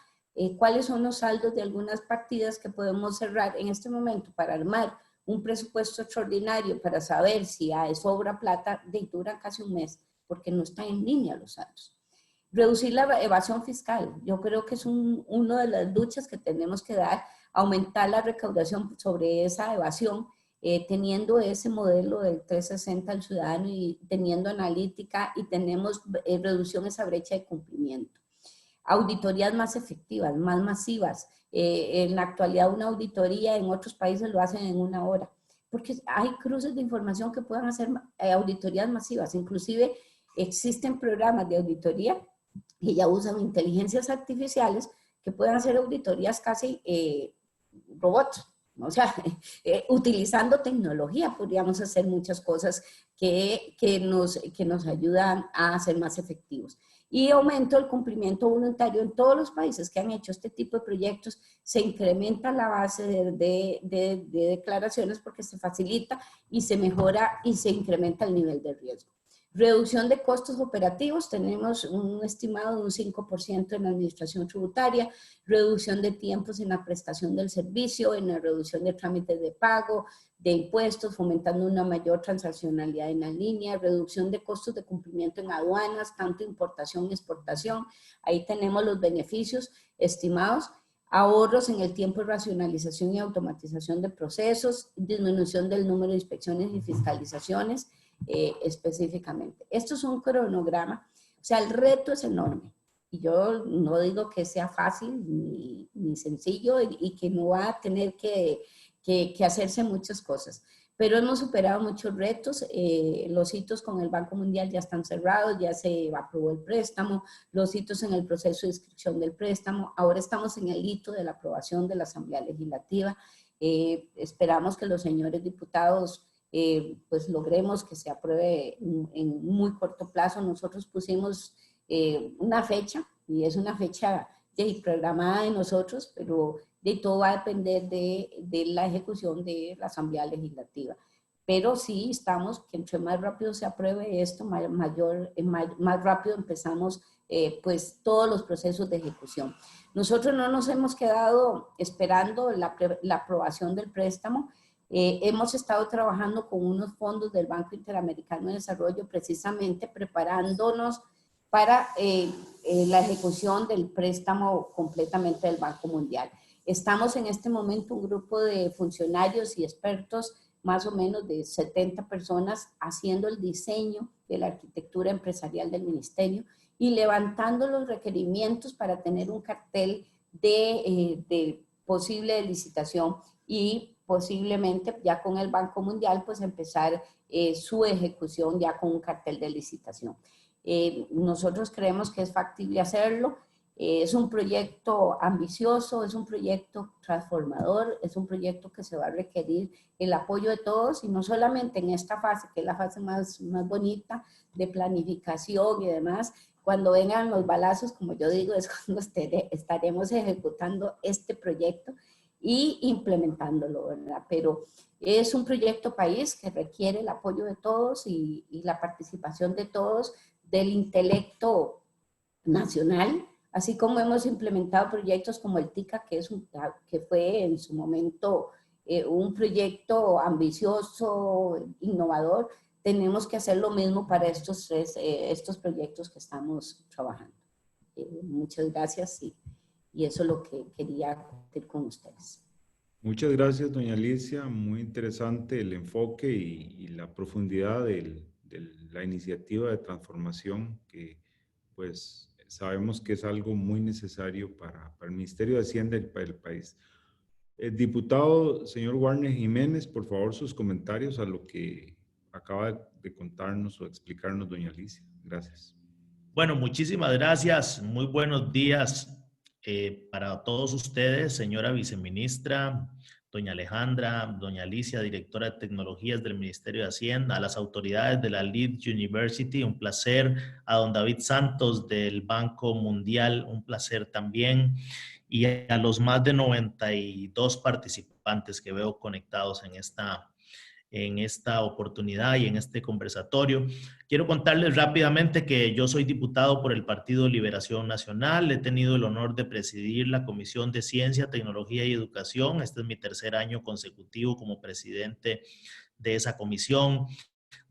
cuáles son los saldos de algunas partidas que podemos cerrar en este momento para armar un presupuesto extraordinario para saber si sobra plata, dura casi un mes porque no están en línea los saldos. Reducir la evasión fiscal, yo creo que es una de las luchas que tenemos que dar, aumentar la recaudación sobre esa evasión, teniendo ese modelo del 360 al ciudadano y teniendo analítica y tenemos reducción de esa brecha de cumplimiento. Auditorías más efectivas, más masivas. En la actualidad una auditoría en otros países lo hacen en 1 hora, porque hay cruces de información que puedan hacer auditorías masivas. Inclusive existen programas de auditoría que ya usan inteligencias artificiales que pueden hacer auditorías casi robots. O sea, utilizando tecnología podríamos hacer muchas cosas que nos ayudan a ser más efectivos. Y aumento el cumplimiento voluntario en todos los países que han hecho este tipo de proyectos. Se incrementa la base de declaraciones porque se facilita y se mejora y se incrementa el nivel de riesgo. Reducción de costos operativos, tenemos un estimado de un 5% en la administración tributaria, reducción de tiempos en la prestación del servicio, en la reducción de trámites de pago, de impuestos, fomentando una mayor transaccionalidad en la línea, reducción de costos de cumplimiento en aduanas, tanto importación y exportación. Ahí tenemos los beneficios estimados. Ahorros en el tiempo de racionalización y automatización de procesos, disminución del número de inspecciones y fiscalizaciones, específicamente. Esto es un cronograma, o sea, el reto es enorme. Y yo no digo que sea fácil ni sencillo y que no va a tener que hacerse muchas cosas. Pero hemos superado muchos retos. Los hitos con el Banco Mundial ya están cerrados, ya se aprobó el préstamo, los hitos en el proceso de inscripción del préstamo. Ahora estamos en el hito de la aprobación de la Asamblea Legislativa. Esperamos que los señores diputados pues logremos que se apruebe en muy corto plazo. Nosotros pusimos una fecha, y es una fecha programada de nosotros, pero de todo va a depender de la ejecución de la Asamblea Legislativa. Pero sí estamos, que entre más rápido se apruebe esto, más rápido empezamos pues todos los procesos de ejecución. Nosotros no nos hemos quedado esperando la aprobación del préstamo. Hemos estado trabajando con unos fondos del Banco Interamericano de Desarrollo, precisamente preparándonos para la ejecución del préstamo completamente del Banco Mundial. Estamos en este momento un grupo de funcionarios y expertos, más o menos de 70 personas, haciendo el diseño de la arquitectura empresarial del ministerio y levantando los requerimientos para tener un cartel de posible licitación y posiblemente ya con el Banco Mundial pues empezar su ejecución ya con un cartel de licitación. Nosotros creemos que es factible hacerlo. Es un proyecto ambicioso, es un proyecto transformador, es un proyecto que se va a requerir el apoyo de todos y no solamente en esta fase, que es la fase más bonita de planificación y demás. Cuando vengan los balazos, como yo digo, es cuando estaremos ejecutando este proyecto y implementándolo, ¿verdad? Pero es un proyecto país que requiere el apoyo de todos y la participación de todos, del intelecto nacional, así como hemos implementado proyectos como el TICA, que fue en su momento un proyecto ambicioso, innovador. Tenemos que hacer lo mismo para estos proyectos que estamos trabajando. Muchas gracias y eso es lo que quería compartir con ustedes. Muchas gracias, doña Alicia. Muy interesante el enfoque y la profundidad de la iniciativa de transformación que pues sabemos que es algo muy necesario para el Ministerio de Hacienda y para el país. Diputado, señor Warner Jiménez, por favor, sus comentarios a lo que acaba de contarnos o explicarnos doña Alicia. Gracias. Bueno, muchísimas gracias. Muy buenos días para todos ustedes, señora viceministra, doña Alejandra, doña Alicia, directora de tecnologías del Ministerio de Hacienda, a las autoridades de la Leeds University, un placer, a don David Santos del Banco Mundial, un placer también, y a los más de 92 participantes que veo conectados en esta oportunidad y en este conversatorio. Quiero contarles rápidamente que yo soy diputado por el Partido Liberación Nacional. He tenido el honor de presidir la Comisión de Ciencia, Tecnología y Educación. Este es mi tercer año consecutivo como presidente de esa comisión.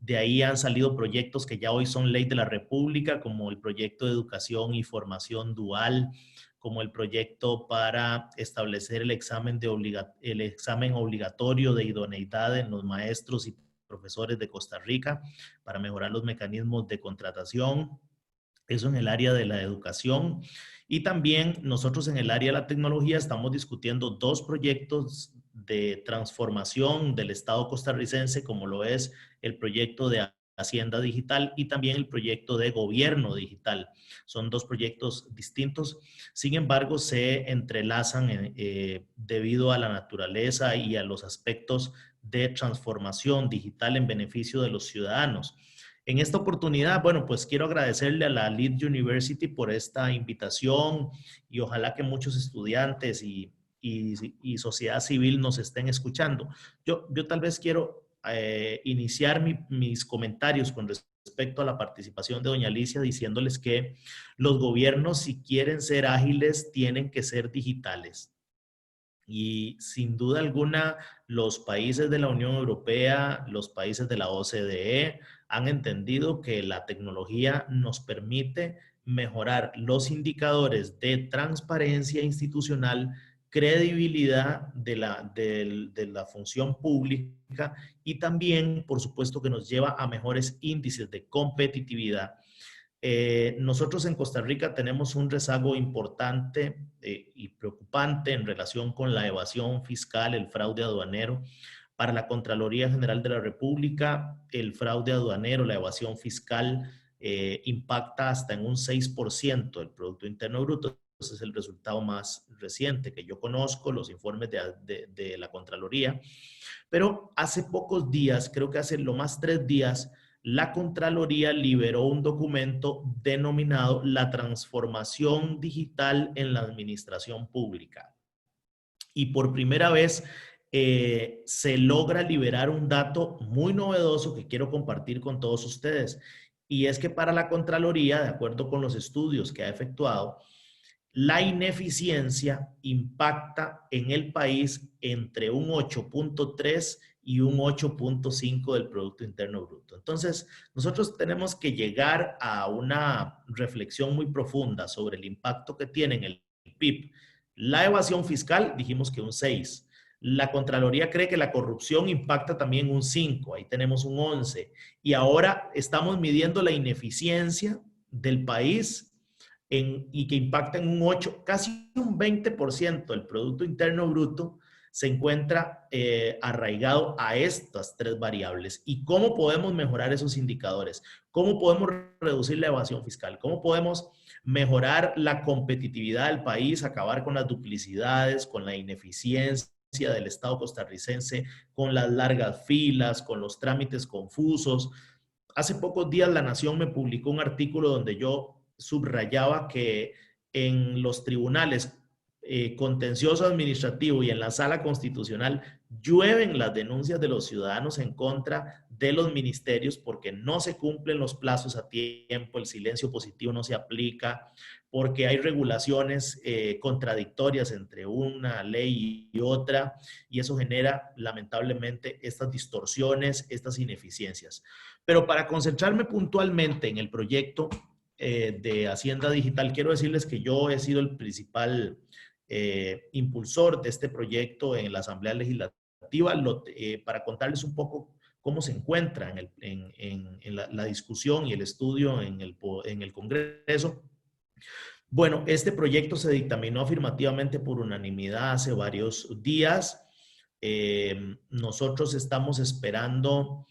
De ahí han salido proyectos que ya hoy son ley de la República, como el proyecto de educación y formación dual, como el proyecto para establecer el examen obligatorio de idoneidad en los maestros y profesores de Costa Rica para mejorar los mecanismos de contratación. Eso en el área de la educación. Y también nosotros en el área de la tecnología estamos discutiendo dos proyectos de transformación del Estado costarricense, como lo es el proyecto de Hacienda Digital y también el proyecto de Gobierno Digital. Son dos proyectos distintos, sin embargo se entrelazan debido a la naturaleza y a los aspectos de transformación digital en beneficio de los ciudadanos. En esta oportunidad, bueno, pues quiero agradecerle a la Leeds University por esta invitación y ojalá que muchos estudiantes y sociedad civil nos estén escuchando. Yo tal vez quiero iniciar mis comentarios con respecto a la participación de doña Alicia diciéndoles que los gobiernos, si quieren ser ágiles, tienen que ser digitales. Y sin duda alguna, los países de la Unión Europea, los países de la OCDE han entendido que la tecnología nos permite mejorar los indicadores de transparencia institucional, credibilidad de la función pública y también, por supuesto, que nos lleva a mejores índices de competitividad. Nosotros en Costa Rica tenemos un rezago importante y preocupante en relación con la evasión fiscal, el fraude aduanero. Para la Contraloría General de la República, el fraude aduanero, la evasión fiscal impacta hasta en un 6% del Producto Interno Bruto. es el resultado más reciente que yo conozco, los informes de la Contraloría. Pero hace pocos días, creo que hace lo más 3 días, la Contraloría liberó un documento denominado La transformación digital en la administración pública. Y por primera vez se logra liberar un dato muy novedoso que quiero compartir con todos ustedes. Y es que para la Contraloría, de acuerdo con los estudios que ha efectuado, la ineficiencia impacta en el país entre un 8.3 y un 8.5 del Producto Interno Bruto. Entonces, nosotros tenemos que llegar a una reflexión muy profunda sobre el impacto que tiene en el PIB. La evasión fiscal, dijimos que un 6. La Contraloría cree que la corrupción impacta también un 5. Ahí tenemos un 11. Y ahora estamos midiendo la ineficiencia del país y que impacta en un 8, casi un 20% del Producto Interno Bruto se encuentra arraigado a estas 3 variables. ¿Y cómo podemos mejorar esos indicadores? ¿Cómo podemos reducir la evasión fiscal? ¿Cómo podemos mejorar la competitividad del país, acabar con las duplicidades, con la ineficiencia del Estado costarricense, con las largas filas, con los trámites confusos? Hace pocos días La Nación me publicó un artículo donde yo subrayaba que en los tribunales contencioso administrativo y en la sala constitucional llueven las denuncias de los ciudadanos en contra de los ministerios porque no se cumplen los plazos a tiempo, el silencio positivo no se aplica, porque hay regulaciones contradictorias entre una ley y otra, y eso genera lamentablemente estas distorsiones, estas ineficiencias. Pero para concentrarme puntualmente en el proyecto de Hacienda Digital, quiero decirles que yo he sido el principal impulsor de este proyecto en la Asamblea Legislativa, para contarles un poco cómo se encuentra en la discusión y el estudio en el Congreso. Bueno, este proyecto se dictaminó afirmativamente por unanimidad hace varios días. Nosotros estamos esperando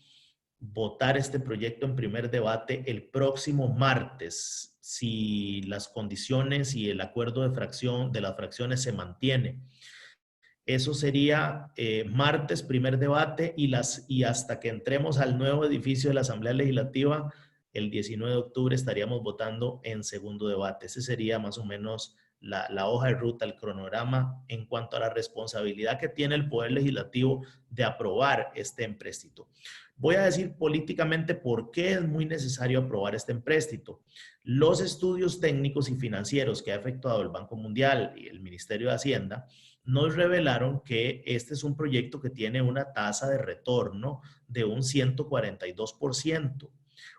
votar este proyecto en primer debate el próximo martes, si las condiciones y el acuerdo de las fracciones se mantiene. Eso sería martes, primer debate, y hasta que entremos al nuevo edificio de la Asamblea Legislativa, el 19 de octubre estaríamos votando en segundo debate. Ese sería más o menos la hoja de ruta, el cronograma en cuanto a la responsabilidad que tiene el Poder Legislativo de aprobar este empréstito. Voy a decir políticamente por qué es muy necesario aprobar este empréstito. Los estudios técnicos y financieros que ha efectuado el Banco Mundial y el Ministerio de Hacienda nos revelaron que este es un proyecto que tiene una tasa de retorno de un 142%,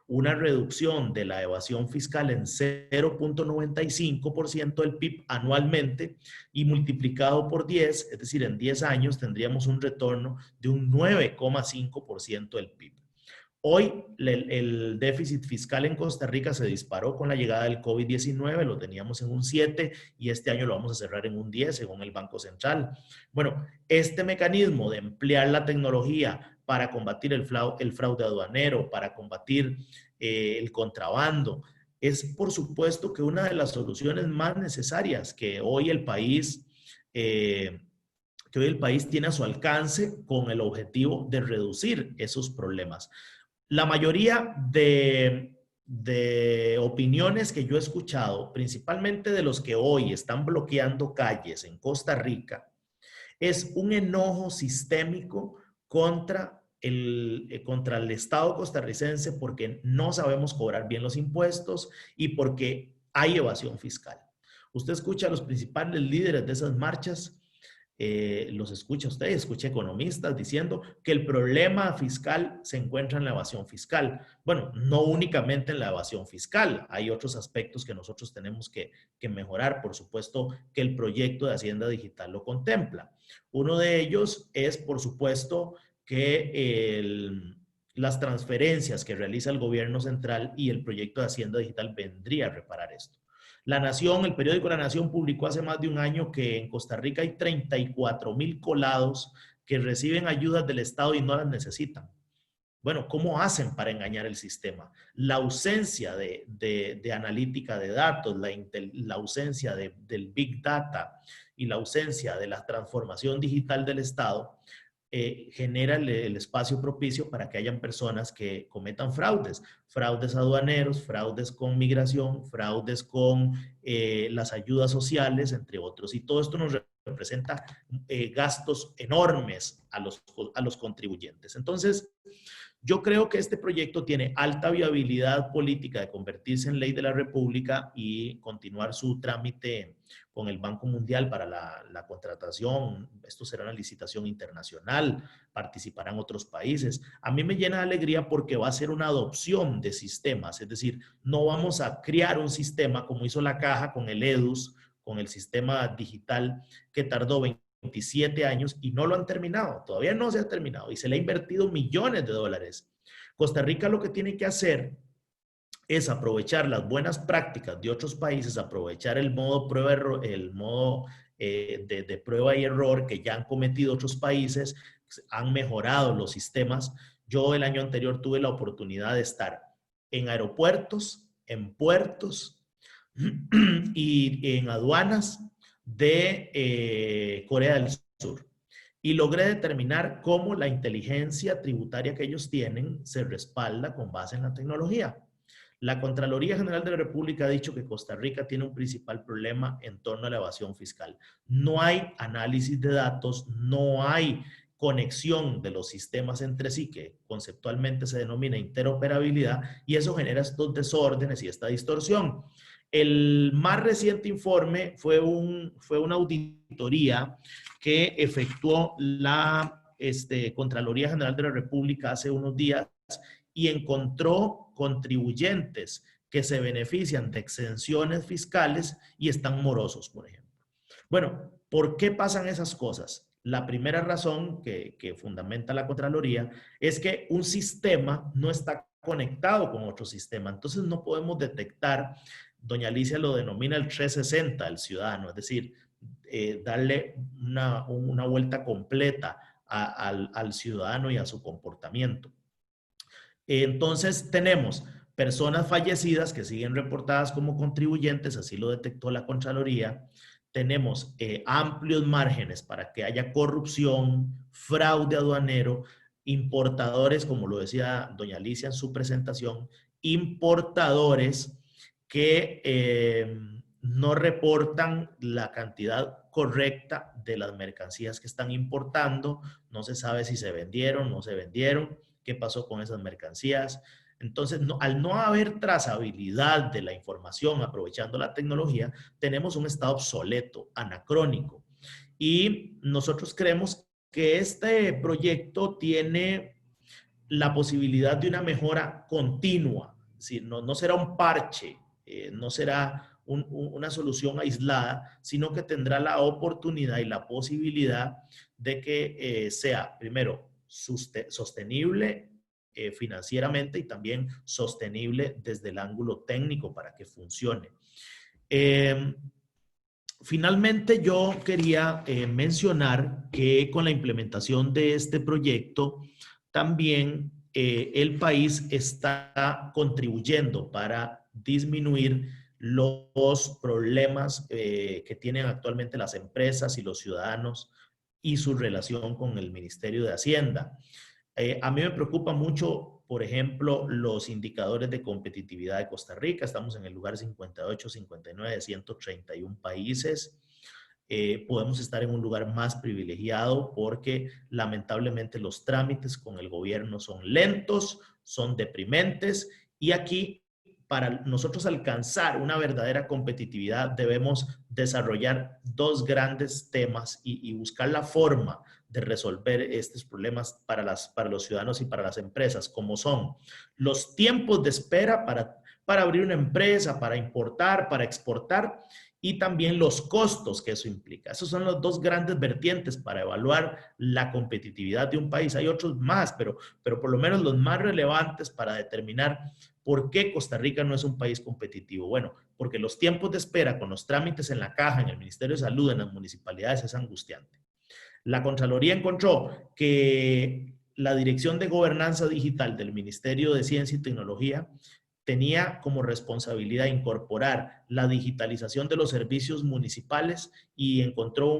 una reducción de la evasión fiscal en 0.95% del PIB anualmente y multiplicado por 10, es decir, en 10 años tendríamos un retorno de un 9.5% del PIB. Hoy el déficit fiscal en Costa Rica se disparó con la llegada del COVID-19, lo teníamos en un 7 y este año lo vamos a cerrar en un 10 según el Banco Central. Bueno, este mecanismo de emplear la tecnología para combatir el fraude aduanero, para combatir el contrabando, es por supuesto que una de las soluciones más necesarias que hoy el país tiene a su alcance con el objetivo de reducir esos problemas. La mayoría de opiniones que yo he escuchado, principalmente de los que hoy están bloqueando calles en Costa Rica, es un enojo sistémico contra el Estado costarricense porque no sabemos cobrar bien los impuestos y porque hay evasión fiscal. Usted escucha a los principales líderes de esas marchas, los escucha usted, escucha economistas diciendo que el problema fiscal se encuentra en la evasión fiscal. Bueno, no únicamente en la evasión fiscal, hay otros aspectos que nosotros tenemos que mejorar, por supuesto que el proyecto de Hacienda Digital lo contempla. Uno de ellos es, por supuesto, que las transferencias que realiza el gobierno central y el proyecto de Hacienda Digital vendría a reparar esto. La Nación, el periódico La Nación publicó hace más de un año que en Costa Rica hay 34,000 colados que reciben ayudas del Estado y no las necesitan. Bueno, ¿cómo hacen para engañar el sistema? La ausencia de analítica de datos, la ausencia del Big Data y la ausencia de la transformación digital del Estado genera el espacio propicio para que hayan personas que cometan fraudes aduaneros, fraudes con migración, fraudes con las ayudas sociales, entre otros. Y todo esto nos representa gastos enormes a los contribuyentes. Entonces, yo creo que este proyecto tiene alta viabilidad política de convertirse en ley de la República y continuar su trámite con el Banco Mundial para la contratación. Esto será una licitación internacional, participarán otros países. A mí me llena de alegría porque va a ser una adopción de sistemas, es decir, no vamos a crear un sistema como hizo la Caja con el EDUS, con el sistema digital que tardó 27 años y no lo han terminado, todavía no se ha terminado y se le ha invertido millones de dólares. Costa Rica lo que tiene que hacer es aprovechar las buenas prácticas de otros países, aprovechar el modo de prueba y error que ya han cometido otros países, han mejorado los sistemas. Yo el año anterior tuve la oportunidad de estar en aeropuertos, en puertos y en aduanas de Corea del Sur y logré determinar cómo la inteligencia tributaria que ellos tienen se respalda con base en la tecnología. La Contraloría General de la República ha dicho que Costa Rica tiene un principal problema en torno a la evasión fiscal. No hay análisis de datos, no hay conexión de los sistemas entre sí, que conceptualmente se denomina interoperabilidad, y eso genera estos desórdenes y esta distorsión. El más reciente informe fue una auditoría que efectuó la Contraloría General de la República hace unos días y encontró contribuyentes que se benefician de exenciones fiscales y están morosos, por ejemplo. Bueno, ¿por qué pasan esas cosas? La primera razón que fundamenta la Contraloría es que un sistema no está conectado con otro sistema, entonces no podemos detectar. Doña Alicia lo denomina el 360 al ciudadano, es decir, darle una vuelta completa al ciudadano y a su comportamiento. Entonces tenemos personas fallecidas que siguen reportadas como contribuyentes, así lo detectó la Contraloría. Tenemos amplios márgenes para que haya corrupción, fraude aduanero, importadores, como lo decía doña Alicia en su presentación, importadores que no reportan la cantidad correcta de las mercancías que están importando, no se sabe si se vendieron, no se vendieron, qué pasó con esas mercancías. Entonces, al no haber trazabilidad de la información aprovechando la tecnología, tenemos un estado obsoleto, anacrónico. Y nosotros creemos que este proyecto tiene la posibilidad de una mejora continua, es decir, no será un parche, no será una solución aislada, sino que tendrá la oportunidad y la posibilidad de que sea, primero, sostenible financieramente y también sostenible desde el ángulo técnico para que funcione. Finalmente, yo quería mencionar que con la implementación de este proyecto, también el país está contribuyendo para disminuir los problemas que tienen actualmente las empresas y los ciudadanos y su relación con el Ministerio de Hacienda. A mí me preocupa mucho, por ejemplo, los indicadores de competitividad de Costa Rica. Estamos en el lugar 58, 59 de 131 países. Podemos estar en un lugar más privilegiado porque lamentablemente los trámites con el gobierno son lentos, son deprimentes y aquí para nosotros alcanzar una verdadera competitividad debemos desarrollar dos grandes temas y buscar la forma de resolver estos problemas para los ciudadanos y para las empresas, como son los tiempos de espera para abrir una empresa, para importar, para exportar y también los costos que eso implica. Esos son los dos grandes vertientes para evaluar la competitividad de un país. Hay otros más, pero por lo menos los más relevantes para determinar por qué Costa Rica no es un país competitivo. Bueno, porque los tiempos de espera con los trámites en la caja, en el Ministerio de Salud, en las municipalidades es angustiante. La Contraloría encontró que la Dirección de Gobernanza Digital del Ministerio de Ciencia y Tecnología tenía como responsabilidad incorporar la digitalización de los servicios municipales y encontró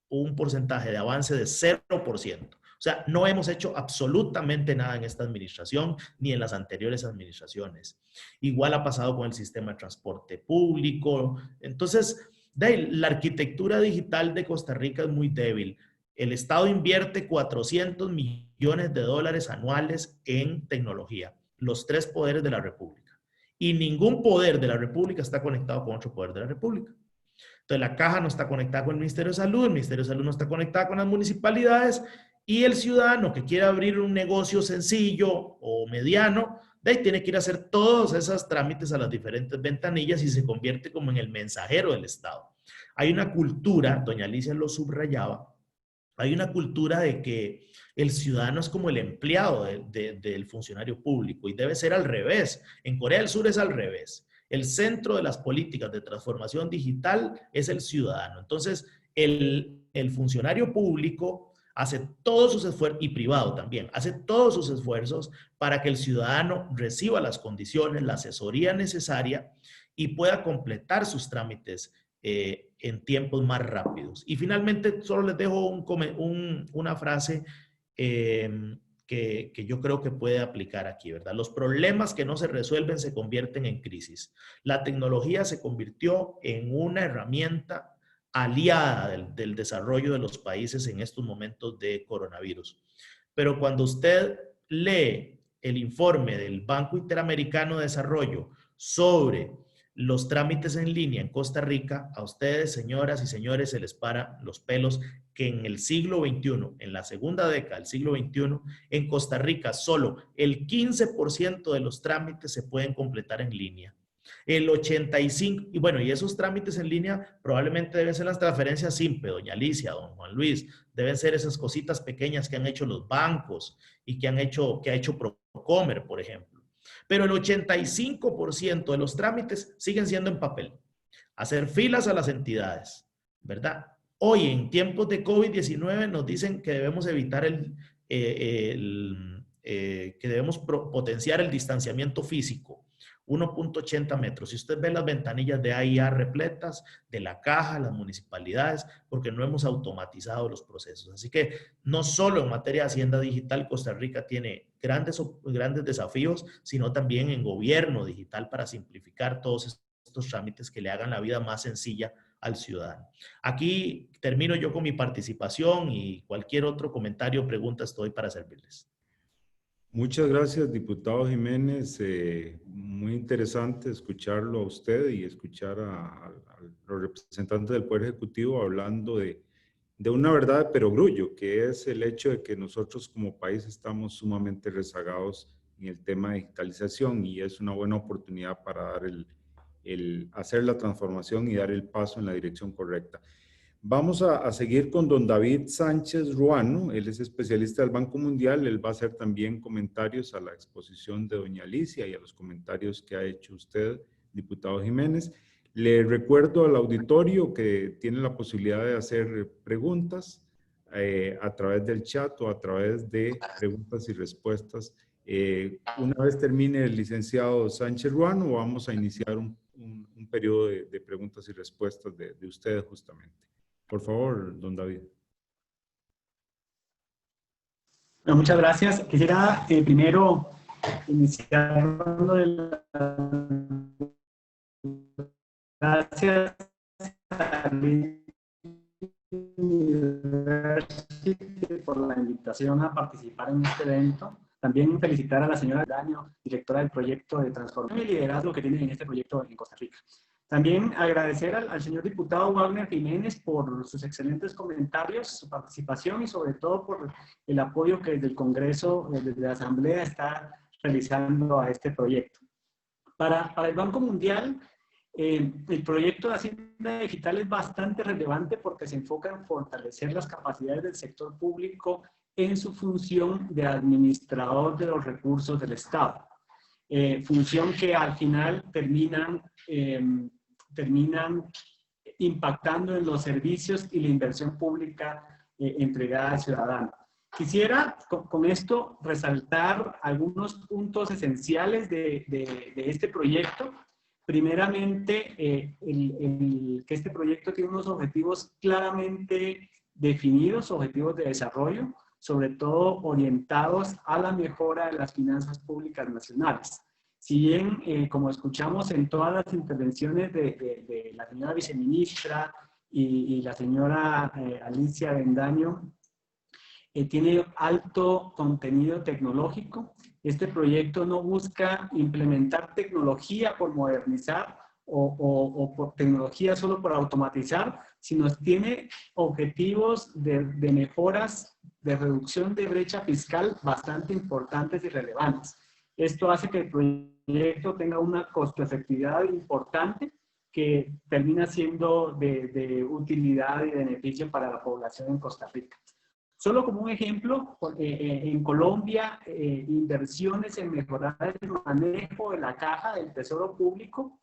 un porcentaje de avance de 0%. O sea, no hemos hecho absolutamente nada en esta administración ni en las anteriores administraciones. Igual ha pasado con el sistema de transporte público. Entonces, la arquitectura digital de Costa Rica es muy débil. El Estado invierte 400 millones de dólares anuales en tecnología, los 3 poderes de la República. Y ningún poder de la República está conectado con otro poder de la República. Entonces, la caja no está conectada con el Ministerio de Salud, el Ministerio de Salud no está conectado con las municipalidades, y el ciudadano que quiera abrir un negocio sencillo o mediano, de ahí tiene que ir a hacer todos esos trámites a las diferentes ventanillas y se convierte como en el mensajero del Estado. Hay una cultura, doña Alicia lo subrayaba, hay una cultura de que el ciudadano es como el empleado del funcionario público y debe ser al revés. En Corea del Sur es al revés. El centro de las políticas de transformación digital es el ciudadano. Entonces, el funcionario público hace todos sus esfuerzos, y privado también, hace todos sus esfuerzos para que el ciudadano reciba las condiciones, la asesoría necesaria y pueda completar sus trámites en tiempos más rápidos. Y finalmente, solo les dejo una frase que yo creo que puede aplicar aquí, ¿verdad? Los problemas que no se resuelven se convierten en crisis. La tecnología se convirtió en una herramienta aliada del desarrollo de los países en estos momentos de coronavirus. Pero cuando usted lee el informe del Banco Interamericano de Desarrollo sobre los trámites en línea en Costa Rica, a ustedes, señoras y señores, se les paran los pelos que en el siglo XXI, en la segunda década del siglo XXI, en Costa Rica solo el 15% de los trámites se pueden completar en línea. El 85%, y bueno, y esos trámites en línea probablemente deben ser las transferencias simple, doña Alicia, don Juan Luis, deben ser esas cositas pequeñas que han hecho los bancos y que ha hecho Procomer, por ejemplo. Pero el 85% de los trámites siguen siendo en papel. Hacer filas a las entidades, ¿verdad? Hoy, en tiempos de COVID-19, nos dicen que debemos evitar que debemos potenciar el distanciamiento físico. 1.80 metros. Si usted ve las ventanillas de AIA repletas, de la caja, las municipalidades, porque no hemos automatizado los procesos. Así que no solo en materia de hacienda digital, Costa Rica tiene grandes desafíos, sino también en gobierno digital para simplificar todos estos trámites que le hagan la vida más sencilla al ciudadano. Aquí termino yo con mi participación y cualquier otro comentario o pregunta estoy para servirles. Muchas gracias, diputado Jiménez. Muy interesante escucharlo a usted y escuchar a los representantes del Poder Ejecutivo hablando de una verdad de perogrullo, que es el hecho de que nosotros como país estamos sumamente rezagados en el tema de digitalización y es una buena oportunidad para dar hacer la transformación y dar el paso en la dirección correcta. Vamos a seguir con don David Sánchez Ruano, él es especialista del Banco Mundial, él va a hacer también comentarios a la exposición de doña Alicia y a los comentarios que ha hecho usted, diputado Jiménez. Le recuerdo al auditorio que tiene la posibilidad de hacer preguntas a través del chat o a través de preguntas y respuestas. Una vez termine el licenciado Sánchez Ruano, vamos a iniciar un periodo de preguntas y respuestas de ustedes justamente. Por favor, don David. Bueno, muchas gracias. Quisiera primero iniciar hablando de gracias a por la invitación a participar en este evento. También felicitar a la señora Daño, directora del proyecto de transformación y liderazgo que tiene en este proyecto en Costa Rica. También agradecer al señor diputado Wagner Jiménez por sus excelentes comentarios, su participación y sobre todo por el apoyo que desde el Congreso, desde la Asamblea está realizando a este proyecto. Para el Banco Mundial, el proyecto de Hacienda Digital es bastante relevante porque se enfoca en fortalecer las capacidades del sector público en su función de administrador de los recursos del Estado. Función que al final terminan impactando en los servicios y la inversión pública entregada al ciudadano. Quisiera con esto resaltar algunos puntos esenciales de este proyecto. Primeramente, que este proyecto tiene unos objetivos claramente definidos, objetivos de desarrollo, sobre todo orientados a la mejora de las finanzas públicas nacionales. Si bien, como escuchamos en todas las intervenciones de la señora viceministra y la señora Alicia Avendaño, tiene alto contenido tecnológico. Este proyecto no busca implementar tecnología por modernizar o por tecnología solo por automatizar, sino tiene objetivos de mejoras, de reducción de brecha fiscal bastante importantes y relevantes. Esto hace que el proyecto tenga una costo-efectividad importante que termina siendo de utilidad y beneficio para la población en Costa Rica. Solo como un ejemplo, en Colombia, inversiones en mejorar el manejo de la caja del Tesoro Público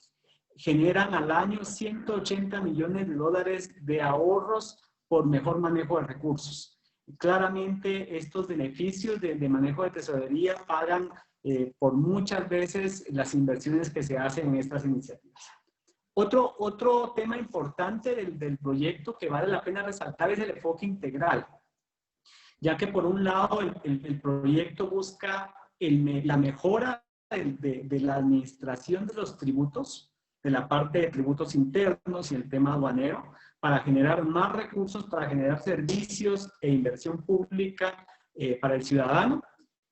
generan al año 180 millones de dólares de ahorros por mejor manejo de recursos. Claramente, estos beneficios de manejo de tesorería pagan por muchas veces las inversiones que se hacen en estas iniciativas. Otro tema importante del proyecto que vale la pena resaltar es el enfoque integral, ya que por un lado el proyecto busca la mejora de la administración de los tributos, de la parte de tributos internos y el tema aduanero, para generar más recursos, para generar servicios e inversión pública para el ciudadano,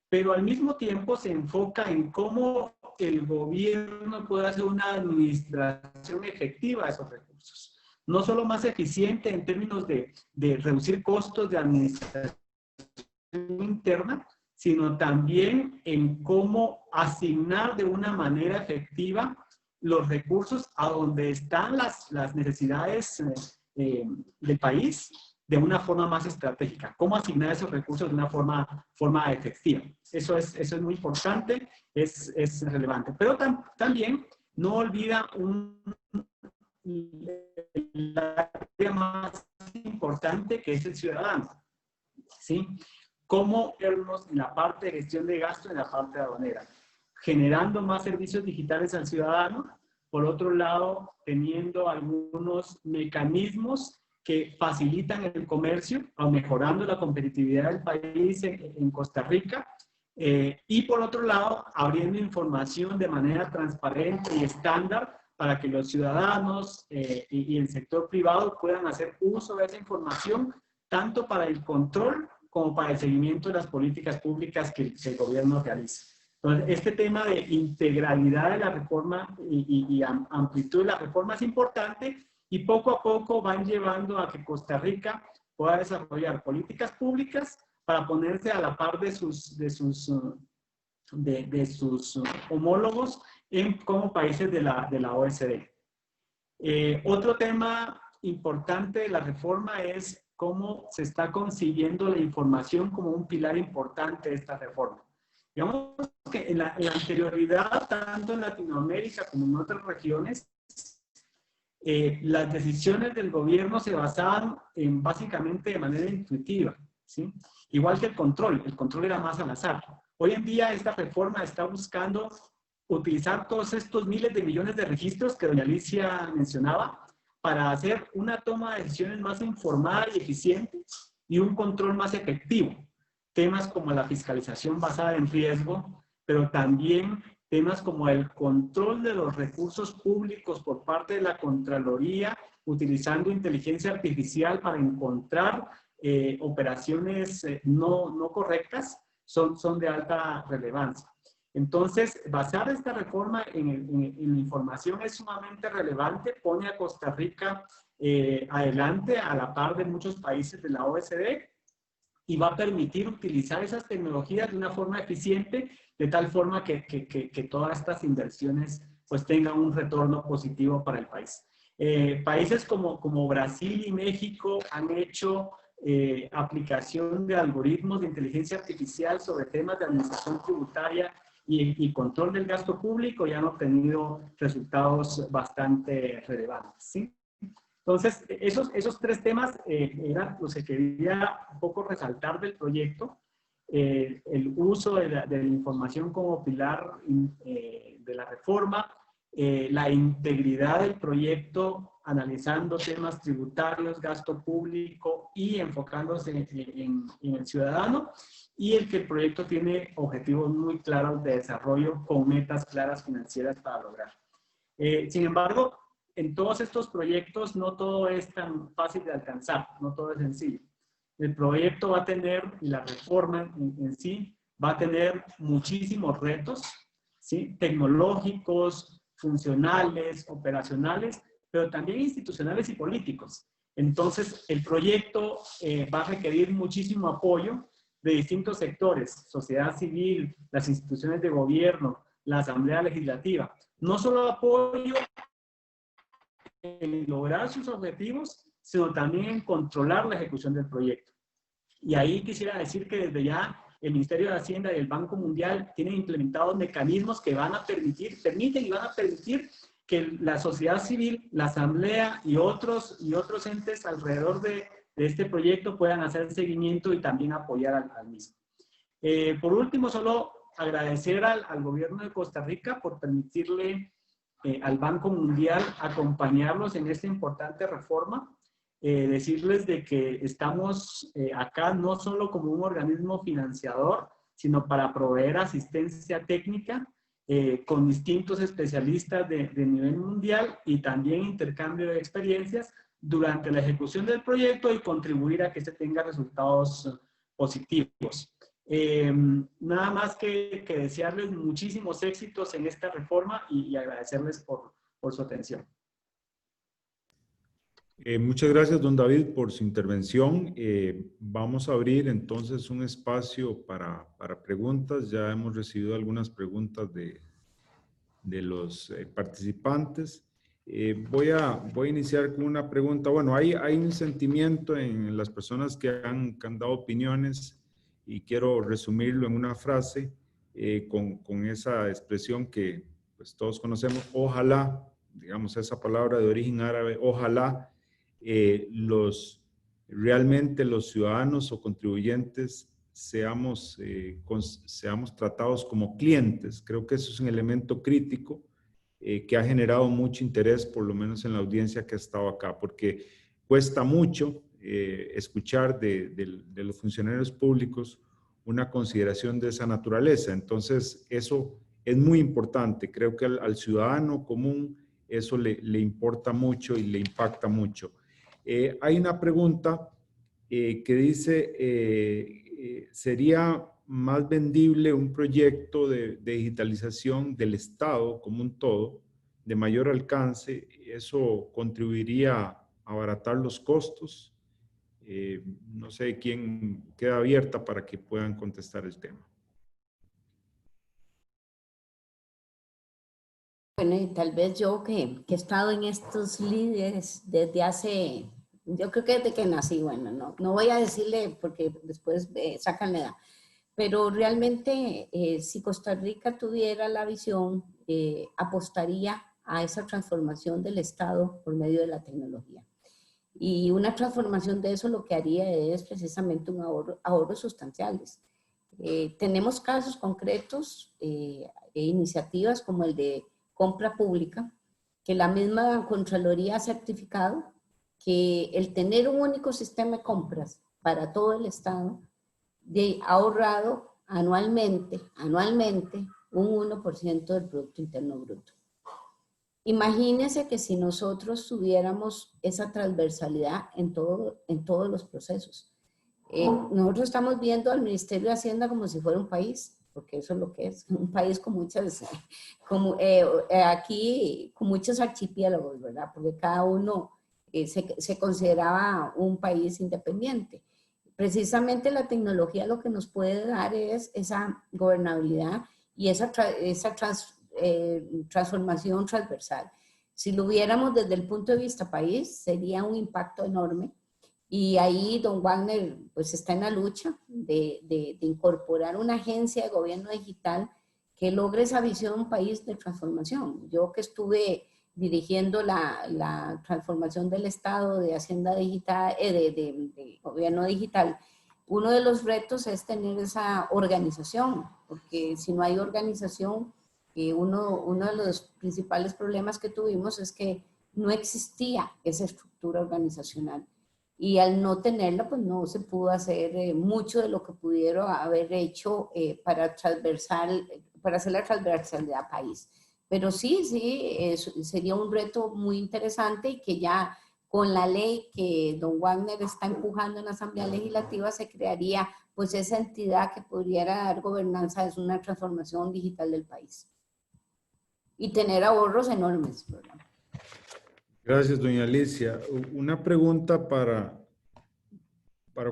pero al mismo tiempo se enfoca en cómo el gobierno puede hacer una administración efectiva de esos recursos. No solo más eficiente en términos de reducir costos de administración interna, sino también en cómo asignar de una manera efectiva los recursos a donde están las necesidades del país de una forma más estratégica. Cómo asignar esos recursos de una forma efectiva. Eso es muy importante, es relevante. Pero también no olvida la área más importante que es el ciudadano. ¿Sí? Cómo vernos en la parte de gestión de gasto, en la parte aduanera, generando más servicios digitales al ciudadano, por otro lado, teniendo algunos mecanismos que facilitan el comercio, o mejorando la competitividad del país en Costa Rica, y por otro lado, abriendo información de manera transparente y estándar para que los ciudadanos y el sector privado puedan hacer uso de esa información, tanto para el control como para el seguimiento de las políticas públicas que el gobierno realiza. Entonces, este tema de integralidad de la reforma y amplitud de la reforma es importante y poco a poco van llevando a que Costa Rica pueda desarrollar políticas públicas para ponerse a la par de sus homólogos como países de la OECD. Otro tema importante de la reforma es cómo se está consiguiendo la información como un pilar importante de esta reforma. Digamos que en la anterioridad, tanto en Latinoamérica como en otras regiones, las decisiones del gobierno se basaban básicamente de manera intuitiva, ¿sí? Igual que el control era más al azar. Hoy en día esta reforma está buscando utilizar todos estos miles de millones de registros que doña Alicia mencionaba para hacer una toma de decisiones más informada y eficiente y un control más efectivo. Temas como la fiscalización basada en riesgo, pero también temas como el control de los recursos públicos por parte de la Contraloría, utilizando inteligencia artificial para encontrar operaciones no correctas, son de alta relevancia. Entonces, basar esta reforma en la información es sumamente relevante, pone a Costa Rica adelante a la par de muchos países de la OECD y va a permitir utilizar esas tecnologías de una forma eficiente, de tal forma que todas estas inversiones pues tengan un retorno positivo para el país. Países como Brasil y México han hecho aplicación de algoritmos de inteligencia artificial sobre temas de administración tributaria y control del gasto público y han obtenido resultados bastante relevantes, ¿sí? Entonces, esos tres temas eran los que quería un poco resaltar del proyecto. El uso de la información como pilar de la reforma, la integridad del proyecto, analizando temas tributarios, gasto público y enfocándose en el ciudadano, y el que el proyecto tiene objetivos muy claros de desarrollo con metas claras financieras para lograr. Sin embargo, en todos estos proyectos no todo es tan fácil de alcanzar, no todo es sencillo. El proyecto va a tener, y la reforma en sí, va a tener muchísimos retos, ¿sí? Tecnológicos, funcionales, operacionales, pero también institucionales y políticos. Entonces, el proyecto va a requerir muchísimo apoyo de distintos sectores, sociedad civil, las instituciones de gobierno, la Asamblea Legislativa. No solo apoyo en lograr sus objetivos, sino también en controlar la ejecución del proyecto. Y ahí quisiera decir que desde ya el Ministerio de Hacienda y el Banco Mundial tienen implementados mecanismos que van a permiten y van a permitir que la sociedad civil, la Asamblea y otros entes alrededor de este proyecto puedan hacer seguimiento y también apoyar al mismo. Por último, solo agradecer al gobierno de Costa Rica por permitirle al Banco Mundial acompañarnos en esta importante reforma. Decirles de que estamos acá no solo como un organismo financiador, sino para proveer asistencia técnica con distintos especialistas de nivel mundial y también intercambio de experiencias durante la ejecución del proyecto y contribuir a que se tenga resultados positivos. Nada más que desearles muchísimos éxitos en esta reforma y agradecerles por su atención. Muchas gracias, don David, por su intervención. Vamos a abrir entonces un espacio para preguntas. Ya hemos recibido algunas preguntas de los participantes. Voy a iniciar con una pregunta. Bueno, hay un sentimiento en las personas que han dado opiniones y quiero resumirlo en una frase con esa expresión que pues, todos conocemos. Ojalá, digamos esa palabra de origen árabe, ojalá realmente los ciudadanos o contribuyentes seamos tratados como clientes. Creo que eso es un elemento crítico que ha generado mucho interés, por lo menos en la audiencia que ha estado acá, porque cuesta mucho escuchar de los funcionarios públicos una consideración de esa naturaleza. Entonces, eso es muy importante. Creo que al ciudadano común eso le importa mucho y le impacta mucho. Hay una pregunta que dice, ¿sería más vendible un proyecto de digitalización del Estado como un todo, de mayor alcance? ¿Eso contribuiría a abaratar los costos? No sé quién queda abierta para que puedan contestar el tema. Bueno, y tal vez yo que he estado en estos líderes desde hace, yo creo que desde que nací, bueno, no voy a decirle porque después sacan la edad, pero realmente si Costa Rica tuviera la visión, apostaría a esa transformación del Estado por medio de la tecnología. Y una transformación de eso lo que haría es precisamente un ahorros sustanciales. Tenemos casos concretos e iniciativas como el de compra pública, que la misma Contraloría ha certificado que el tener un único sistema de compras para todo el Estado ha ahorrado anualmente un 1% del Producto Interno Bruto. Imagínense que si nosotros tuviéramos esa transversalidad en todos los procesos. Nosotros estamos viendo al Ministerio de Hacienda como si fuera un país, porque eso es lo que es, un país con muchas, aquí con muchos archipiélagos, ¿verdad? Porque cada uno se consideraba un país independiente. Precisamente la tecnología lo que nos puede dar es esa gobernabilidad y esa transformación transversal. Si lo viéramos desde el punto de vista país, sería un impacto enorme. Y ahí don Wagner pues está en la lucha de incorporar una agencia de gobierno digital que logre esa visión país de transformación. Yo que estuve dirigiendo la transformación del Estado de Hacienda Digital, de Gobierno Digital, uno de los retos es tener esa organización, porque si no hay organización, uno de los principales problemas que tuvimos es que no existía esa estructura organizacional. Y al no tenerla, pues no se pudo hacer mucho de lo que pudieron haber hecho para hacer la transversalidad país. Pero sí, sería un reto muy interesante y que ya con la ley que don Wagner está empujando en la Asamblea Legislativa se crearía pues esa entidad que pudiera dar gobernanza, es una transformación digital del país. Y tener ahorros enormes, ¿verdad? Gracias, doña Alicia. Una pregunta para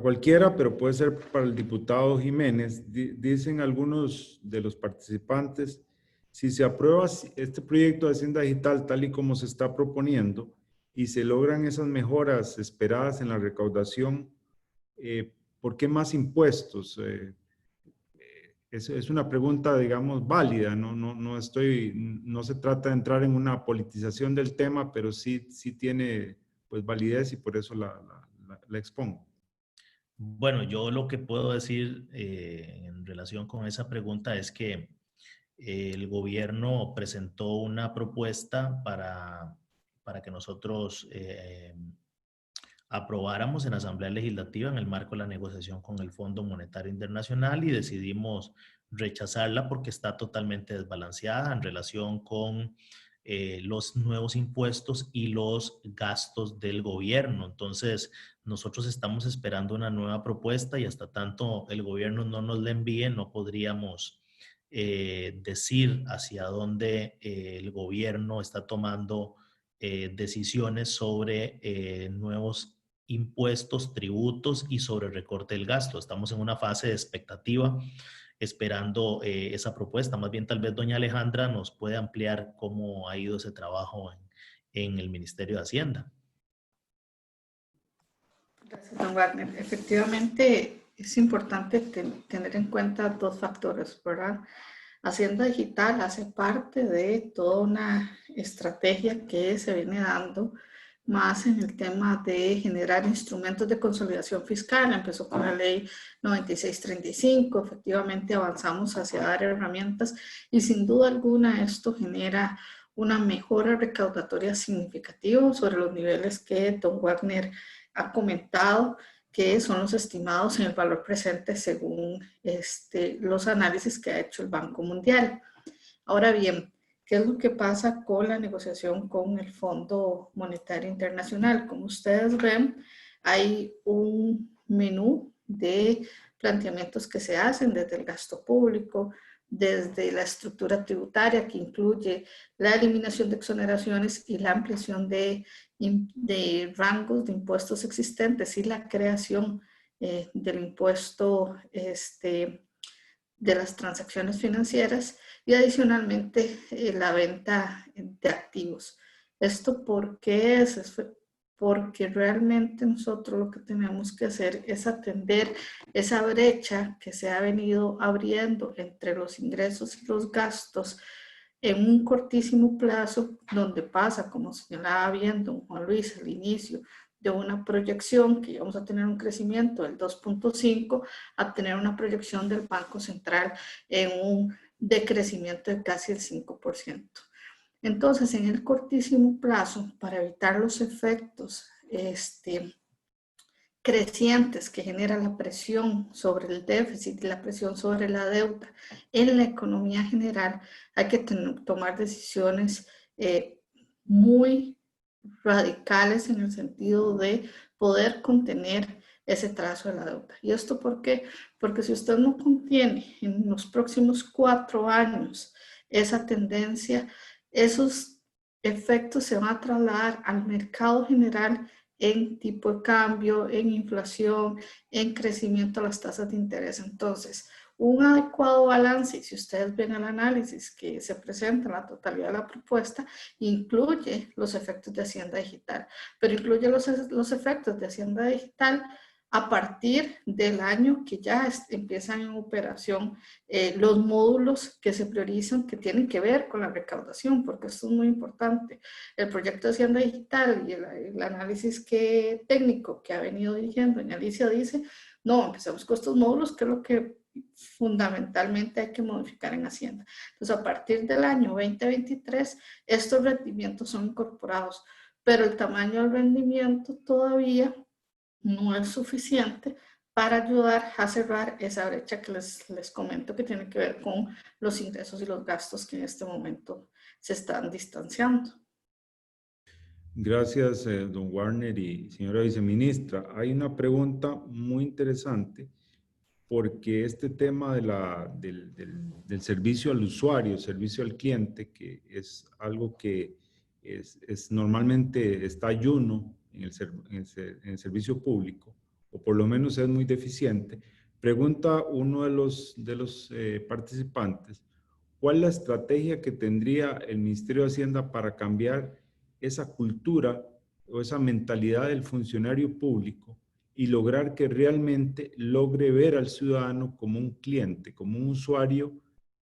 cualquiera, pero puede ser para el diputado Jiménez. Dicen algunos de los participantes, si se aprueba este proyecto de Hacienda Digital tal y como se está proponiendo y se logran esas mejoras esperadas en la recaudación, ¿por qué más impuestos? Es una pregunta, digamos, válida. No se trata de entrar en una politización del tema, pero sí tiene pues validez y por eso la expongo. Bueno, yo lo que puedo decir en relación con esa pregunta es que el gobierno presentó una propuesta para que nosotros aprobáramos en la Asamblea Legislativa en el marco de la negociación con el Fondo Monetario Internacional y decidimos rechazarla porque está totalmente desbalanceada en relación con los nuevos impuestos y los gastos del gobierno. Entonces, nosotros estamos esperando una nueva propuesta y hasta tanto el gobierno no nos la envíe, no podríamos decir hacia dónde el gobierno está tomando decisiones sobre nuevos impuestos, tributos y sobre recorte del gasto. Estamos en una fase de expectativa esperando esa propuesta. Más bien tal vez doña Alejandra nos puede ampliar cómo ha ido ese trabajo en el Ministerio de Hacienda. Gracias, don Wagner. Efectivamente, es importante tener en cuenta dos factores, ¿verdad? Hacienda Digital hace parte de toda una estrategia que se viene dando más en el tema de generar instrumentos de consolidación fiscal. Empezó con la ley 9635, efectivamente avanzamos hacia dar herramientas y sin duda alguna esto genera una mejora recaudatoria significativa sobre los niveles que don Wagner ha comentado, que son los estimados en el valor presente según los análisis que ha hecho el Banco Mundial. Ahora bien, ¿qué es lo que pasa con la negociación con el Fondo Monetario Internacional? Como ustedes ven, hay un menú de planteamientos que se hacen desde el gasto público, desde la estructura tributaria que incluye la eliminación de exoneraciones y la ampliación de rangos de impuestos existentes y la creación del impuesto de las transacciones financieras y adicionalmente la venta de activos. ¿Esto por qué es? Porque realmente nosotros lo que tenemos que hacer es atender esa brecha que se ha venido abriendo entre los ingresos y los gastos en un cortísimo plazo, donde pasa, como señalaba bien don Juan Luis al inicio, de una proyección que íbamos a tener un crecimiento del 2.5 a tener una proyección del Banco Central en un decrecimiento de casi el 5%. Entonces, en el cortísimo plazo, para evitar los efectos crecientes que genera la presión sobre el déficit y la presión sobre la deuda en la economía general, hay que tomar decisiones muy radicales en el sentido de poder contener ese trazo de la deuda. ¿Y esto por qué? Porque si usted no contiene en los próximos 4 años esa tendencia, esos efectos se van a trasladar al mercado general en tipo de cambio, en inflación, en crecimiento de las tasas de interés. Entonces, un adecuado balance, y si ustedes ven el análisis que se presenta en la totalidad de la propuesta, incluye los efectos de Hacienda Digital, pero incluye los efectos de Hacienda Digital a partir del año que ya empiezan en operación los módulos que se priorizan que tienen que ver con la recaudación, porque esto es muy importante. El proyecto de Hacienda Digital y el análisis técnico que ha venido dirigiendo doña Alicia dice, no, empecemos con estos módulos, que es lo que fundamentalmente hay que modificar en Hacienda. Entonces, a partir del año 2023, estos rendimientos son incorporados, pero el tamaño del rendimiento todavía no es suficiente para ayudar a cerrar esa brecha que les comento, que tiene que ver con los ingresos y los gastos que en este momento se están distanciando. Gracias, don Warner y señora viceministra. Hay una pregunta muy interesante, porque este tema del servicio al usuario, servicio al cliente, que es algo que normalmente está ayuno en el servicio público, o por lo menos es muy deficiente, pregunta uno de los participantes, ¿cuál es la estrategia que tendría el Ministerio de Hacienda para cambiar esa cultura o esa mentalidad del funcionario público y lograr que realmente logre ver al ciudadano como un cliente, como un usuario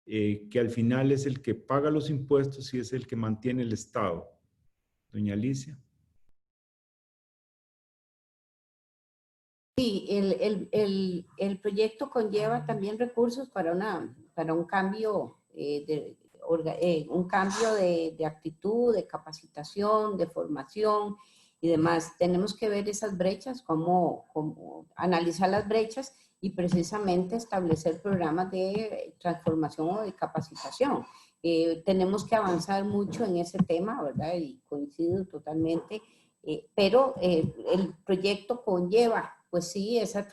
que al final es el que paga los impuestos y es el que mantiene el Estado? Doña Alicia. Sí, el proyecto conlleva también recursos para un cambio, un cambio de actitud, de capacitación, de formación y demás. Tenemos que ver esas brechas, cómo analizar las brechas y precisamente establecer programas de transformación o de capacitación. Tenemos que avanzar mucho en ese tema, ¿verdad? Y coincido totalmente. Pero el proyecto conlleva, pues sí, esas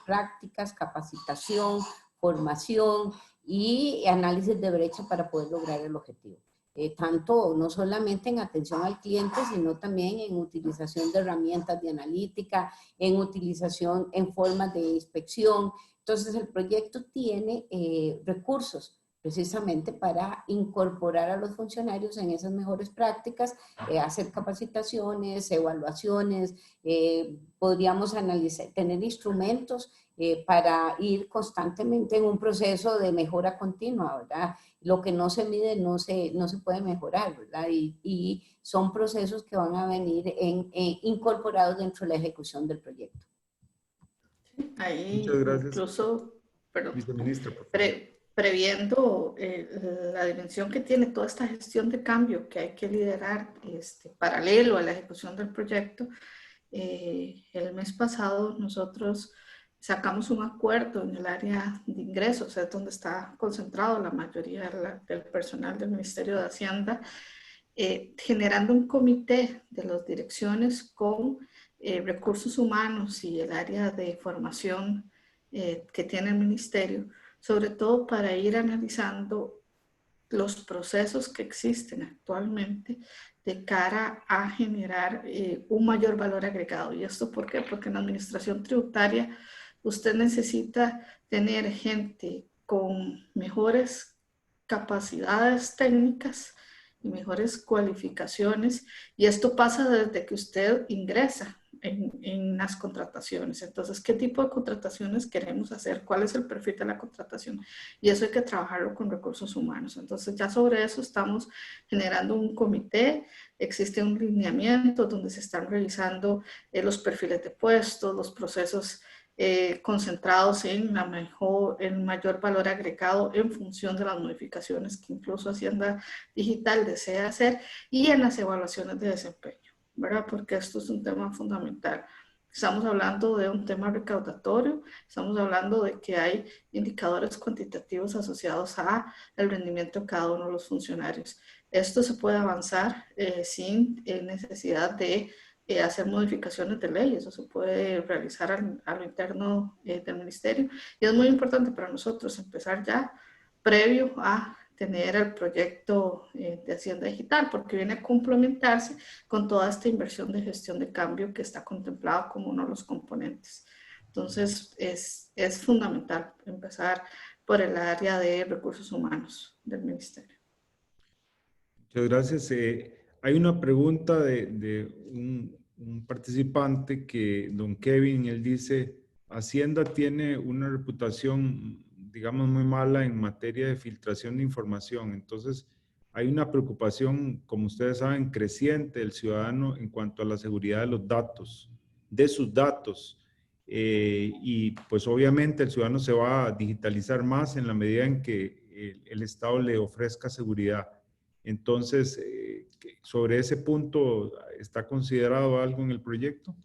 prácticas, capacitación, formación y análisis de brecha para poder lograr el objetivo. Tanto no solamente en atención al cliente, sino también en utilización de herramientas de analítica, en utilización en formas de inspección. Entonces el proyecto tiene recursos precisamente para incorporar a los funcionarios en esas mejores prácticas, hacer capacitaciones, evaluaciones, podríamos tener instrumentos para ir constantemente en un proceso de mejora continua, ¿verdad? Lo que no se mide no se puede mejorar, ¿verdad? Y son procesos que van a venir incorporados dentro de la ejecución del proyecto. Ahí Muchas gracias. incluso, perdón, Viceministra, por favor. previendo la dimensión que tiene toda esta gestión de cambio que hay que liderar paralelo a la ejecución del proyecto, el mes pasado nosotros sacamos un acuerdo en el área de ingresos, es donde está concentrado la mayoría del personal del Ministerio de Hacienda, generando un comité de las direcciones con recursos humanos y el área de formación que tiene el ministerio, sobre todo para ir analizando los procesos que existen actualmente de cara a generar un mayor valor agregado. ¿Y esto por qué? Porque en la administración tributaria usted necesita tener gente con mejores capacidades técnicas y mejores cualificaciones, y esto pasa desde que usted ingresa en las contrataciones. Entonces, ¿qué tipo de contrataciones queremos hacer? ¿Cuál es el perfil de la contratación? Y eso hay que trabajarlo con recursos humanos. Entonces, ya sobre eso estamos generando un comité, existe un lineamiento donde se están revisando los perfiles de puestos, los procesos concentrados en el mayor valor agregado en función de las modificaciones que incluso Hacienda Digital desea hacer, y en las evaluaciones de desempeño, ¿verdad? Porque esto es un tema fundamental. Estamos hablando de un tema recaudatorio, estamos hablando de que hay indicadores cuantitativos asociados al rendimiento de cada uno de los funcionarios. Esto se puede avanzar sin necesidad de hacer modificaciones de ley, eso se puede realizar a lo interno del ministerio, y es muy importante para nosotros empezar ya previo a tener el proyecto de Hacienda Digital, porque viene a complementarse con toda esta inversión de gestión de cambio que está contemplado como uno de los componentes. Entonces, es fundamental empezar por el área de recursos humanos del ministerio. Muchas gracias. Hay una pregunta de un participante que, don Kevin, él dice, Hacienda tiene una reputación, digamos, muy mala en materia de filtración de información. Entonces, hay una preocupación, como ustedes saben, creciente del ciudadano en cuanto a la seguridad de los datos, de sus datos. Y pues obviamente el ciudadano se va a digitalizar más en la medida en que el Estado le ofrezca seguridad. Entonces, sobre ese punto, ¿está considerado algo en el proyecto?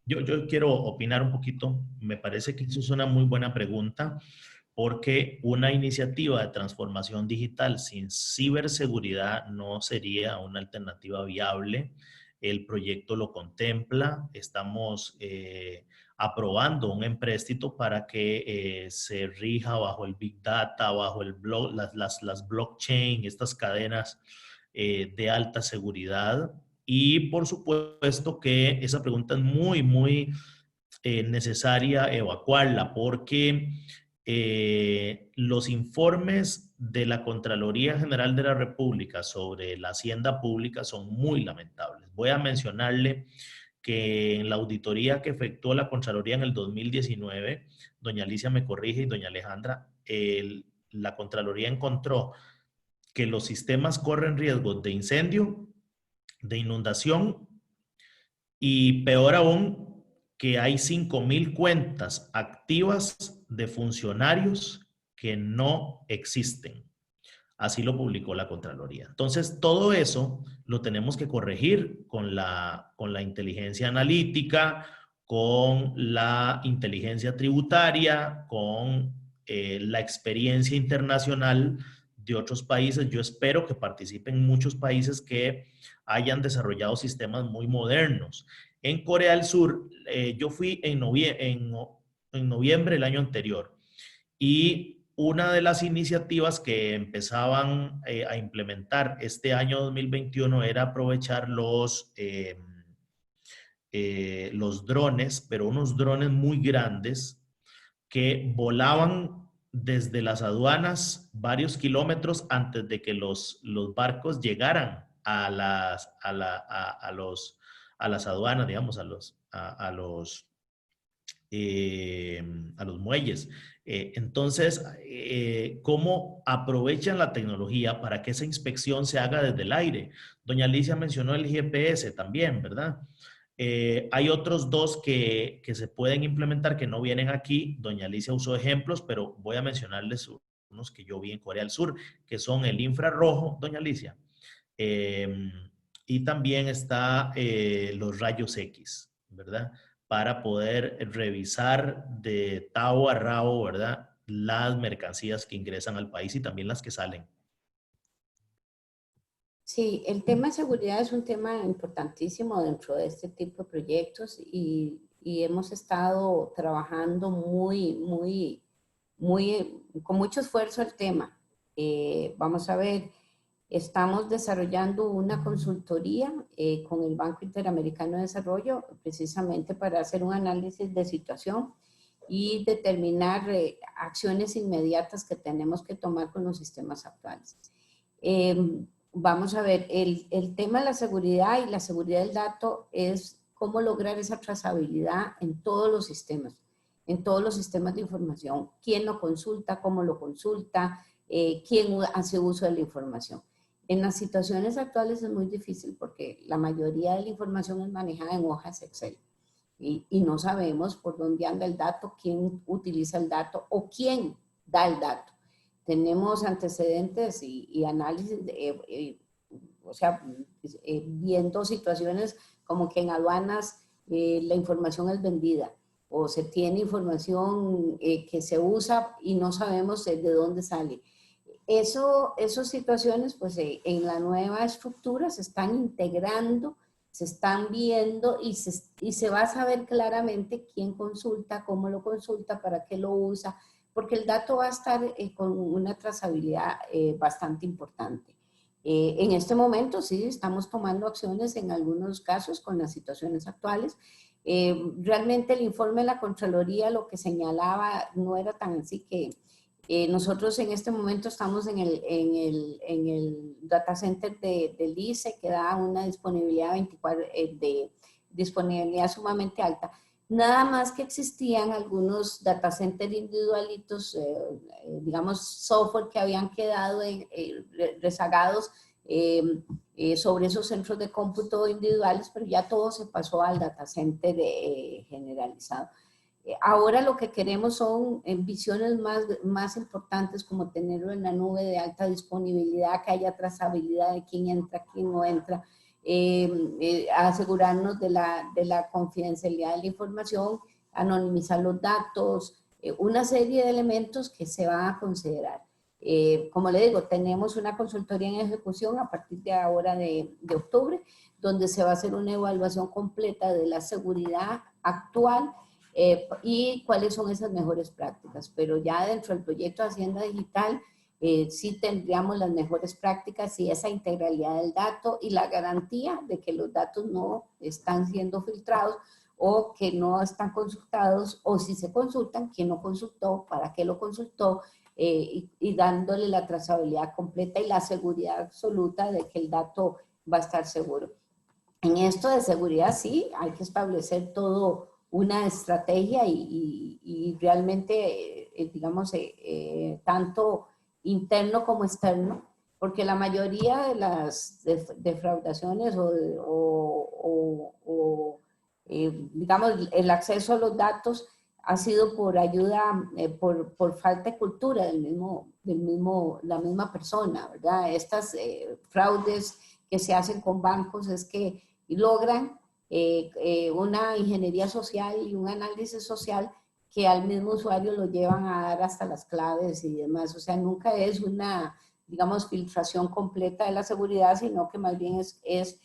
Yo quiero opinar un poquito. Me parece que eso es una muy buena pregunta, porque una iniciativa de transformación digital sin ciberseguridad no sería una alternativa viable. El proyecto lo contempla. Estamos aprobando un empréstito para que se rija bajo el Big Data, bajo las blockchain, estas cadenas de alta seguridad. Y por supuesto que esa pregunta es muy, muy necesaria evacuarla, porque los informes de la Contraloría General de la República sobre la hacienda pública son muy lamentables. Voy a mencionarle que en la auditoría que efectuó la Contraloría en el 2019, doña Alicia me corrige y doña Alejandra, la Contraloría encontró que los sistemas corren riesgos de incendio, de inundación y peor aún, que hay 5,000 cuentas activas de funcionarios que no existen. Así lo publicó la Contraloría. Entonces, todo eso lo tenemos que corregir con la inteligencia analítica, con la inteligencia tributaria, con la experiencia internacional de otros países. Yo espero que participen muchos países que hayan desarrollado sistemas muy modernos. En Corea del Sur, yo fui en noviembre del año anterior, y una de las iniciativas que empezaban a implementar este año 2021 era aprovechar los drones, pero unos drones muy grandes que volaban desde las aduanas varios kilómetros antes de que los barcos llegaran a las aduanas, digamos, a los muelles. Entonces, ¿cómo aprovechan la tecnología para que esa inspección se haga desde el aire? Doña Alicia mencionó el GPS también, ¿verdad? Hay otros dos que se pueden implementar que no vienen aquí. Doña Alicia usó ejemplos, pero voy a mencionarles unos que yo vi en Corea del Sur, que son el infrarrojo, doña Alicia, y también está los rayos X, ¿verdad? Para poder revisar de cabo a rabo, ¿verdad?, las mercancías que ingresan al país y también las que salen. Sí, el tema de seguridad es un tema importantísimo dentro de este tipo de proyectos y hemos estado trabajando con mucho esfuerzo el tema. Vamos a ver, estamos desarrollando una consultoría con el Banco Interamericano de Desarrollo precisamente para hacer un análisis de situación y determinar acciones inmediatas que tenemos que tomar con los sistemas actuales. Vamos a ver, el tema de la seguridad y la seguridad del dato es cómo lograr esa trazabilidad en todos los sistemas de información. ¿Quién lo consulta? ¿Cómo lo consulta? ¿Quién hace uso de la información? En las situaciones actuales es muy difícil porque la mayoría de la información es manejada en hojas Excel y no sabemos por dónde anda el dato, quién utiliza el dato o quién da el dato. Tenemos antecedentes y análisis, viendo situaciones como que en aduanas la información es vendida o se tiene información que se usa y no sabemos de dónde sale. Esas situaciones, pues en la nueva estructura se están integrando, se están viendo y se va a saber claramente quién consulta, cómo lo consulta, para qué lo usa, porque el dato va a estar con una trazabilidad bastante importante. En este momento sí estamos tomando acciones en algunos casos con las situaciones actuales. Realmente el informe de la Contraloría lo que señalaba no era tan así que nosotros en este momento estamos en el data center del ICE, que da una disponibilidad de disponibilidad sumamente alta. Nada más que existían algunos data centers individualitos, digamos software que habían quedado rezagados sobre esos centros de cómputo individuales, pero ya todo se pasó al data center generalizado. Ahora lo que queremos son visiones más importantes, como tenerlo en la nube de alta disponibilidad, que haya trazabilidad de quién entra, quién no entra, asegurarnos de la confidencialidad de la información, anonimizar los datos, una serie de elementos que se van a considerar. Como le digo, tenemos una consultoría en ejecución a partir de ahora de octubre, donde se va a hacer una evaluación completa de la seguridad actual y cuáles son esas mejores prácticas. Pero ya dentro del proyecto de Hacienda Digital, sí tendríamos las mejores prácticas y esa integralidad del dato y la garantía de que los datos no están siendo filtrados o que no están consultados, o si se consultan, quién lo consultó, para qué lo consultó, y dándole la trazabilidad completa y la seguridad absoluta de que el dato va a estar seguro. En esto de seguridad sí, hay que establecer todo una estrategia y realmente, digamos, tanto interno como externo, porque la mayoría de las defraudaciones digamos, el acceso a los datos ha sido por ayuda, por falta de cultura la misma persona, ¿verdad? Estas fraudes que se hacen con bancos es que logran una ingeniería social y un análisis social que al mismo usuario lo llevan a dar hasta las claves y demás. O sea, nunca es una, digamos, filtración completa de la seguridad, sino que más bien es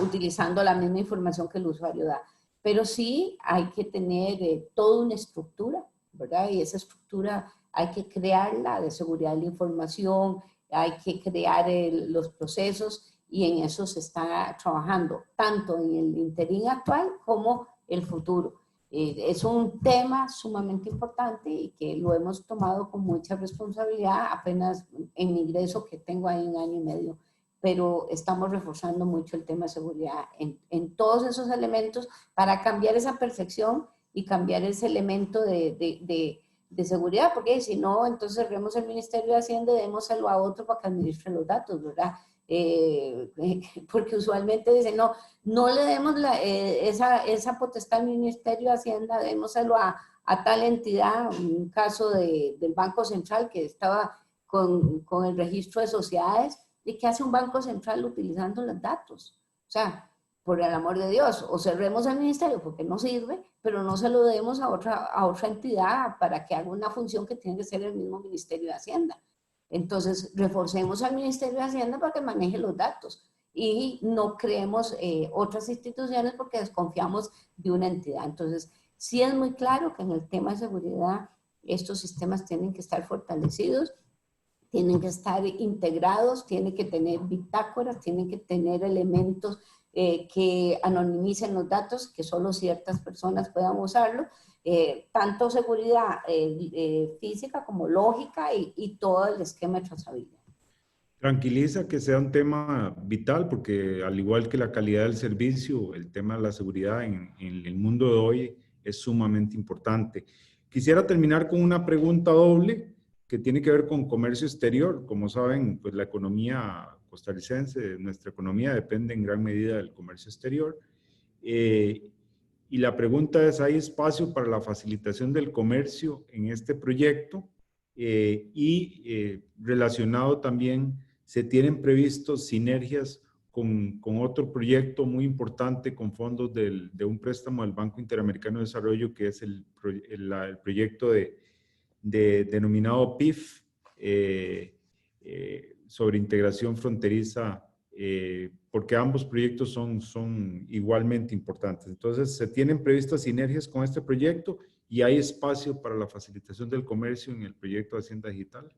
utilizando la misma información que el usuario da. Pero sí hay que tener toda una estructura, ¿verdad? Y esa estructura hay que crearla de seguridad de la información, hay que crear los procesos y en eso se está trabajando, tanto en el interín actual como el futuro. Es un tema sumamente importante y que lo hemos tomado con mucha responsabilidad apenas en mi ingreso, que tengo ahí 1 año y medio, pero estamos reforzando mucho el tema de seguridad en todos esos elementos para cambiar esa percepción y cambiar ese elemento de seguridad, porque si no, entonces cerremos el Ministerio de Hacienda y démoselo a otro para que administre los datos, ¿verdad? Porque usualmente dicen, no le demos esa potestad al Ministerio de Hacienda, démoselo a tal entidad, un caso del Banco Central que estaba con el registro de sociedades. ¿Y qué hace un banco central utilizando los datos? O sea, por el amor de Dios, o cerremos el ministerio porque no sirve, pero no se lo demos a otra entidad para que haga una función que tiene que ser el mismo Ministerio de Hacienda. Entonces, reforcemos al Ministerio de Hacienda para que maneje los datos y no creemos otras instituciones porque desconfiamos de una entidad. Entonces, sí es muy claro que en el tema de seguridad estos sistemas tienen que estar fortalecidos, tienen que estar integrados, tienen que tener bitácoras, tienen que tener elementos que anonimicen los datos, que solo ciertas personas puedan usarlo, tanto seguridad física como lógica y todo el esquema de trazabilidad. Tranquiliza que sea un tema vital porque al igual que la calidad del servicio, el tema de la seguridad en el mundo de hoy es sumamente importante. Quisiera terminar con una pregunta doble que tiene que ver con comercio exterior. Como saben, pues la economía costarricense, nuestra economía depende en gran medida del comercio exterior. Y la pregunta es, ¿hay espacio para la facilitación del comercio en este proyecto? Relacionado también, ¿se tienen previstos sinergias con otro proyecto muy importante con fondos de un préstamo del Banco Interamericano de Desarrollo, que es el proyecto denominado PIF, sobre integración fronteriza, porque ambos proyectos son igualmente importantes. Entonces, se tienen previstas sinergias con este proyecto y hay espacio para la facilitación del comercio en el proyecto de Hacienda Digital.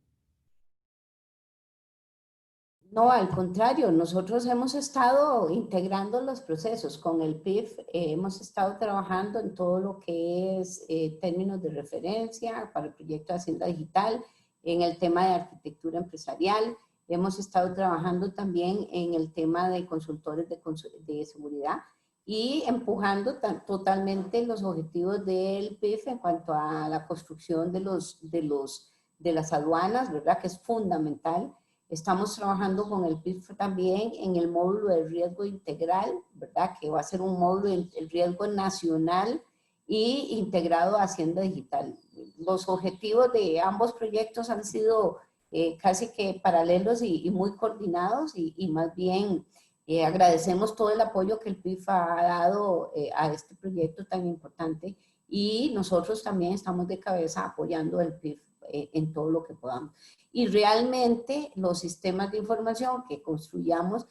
No, al contrario, nosotros hemos estado integrando los procesos. Con el PIF hemos estado trabajando en todo lo que es términos de referencia para el proyecto de Hacienda Digital, en el tema de arquitectura empresarial. Hemos estado trabajando también en el tema de consultores de seguridad y empujando totalmente los objetivos del PIF en cuanto a la construcción de las aduanas, ¿verdad? Que es fundamental. Estamos trabajando con el PIF también en el módulo de riesgo integral, ¿verdad? Que va a ser un módulo de riesgo nacional y integrado a Hacienda Digital. Los objetivos de ambos proyectos han sido casi que paralelos y muy coordinados y más bien agradecemos todo el apoyo que el PIF ha dado a este proyecto tan importante y nosotros también estamos de cabeza apoyando el PIF en todo lo que podamos. Y realmente los sistemas de información que construyamos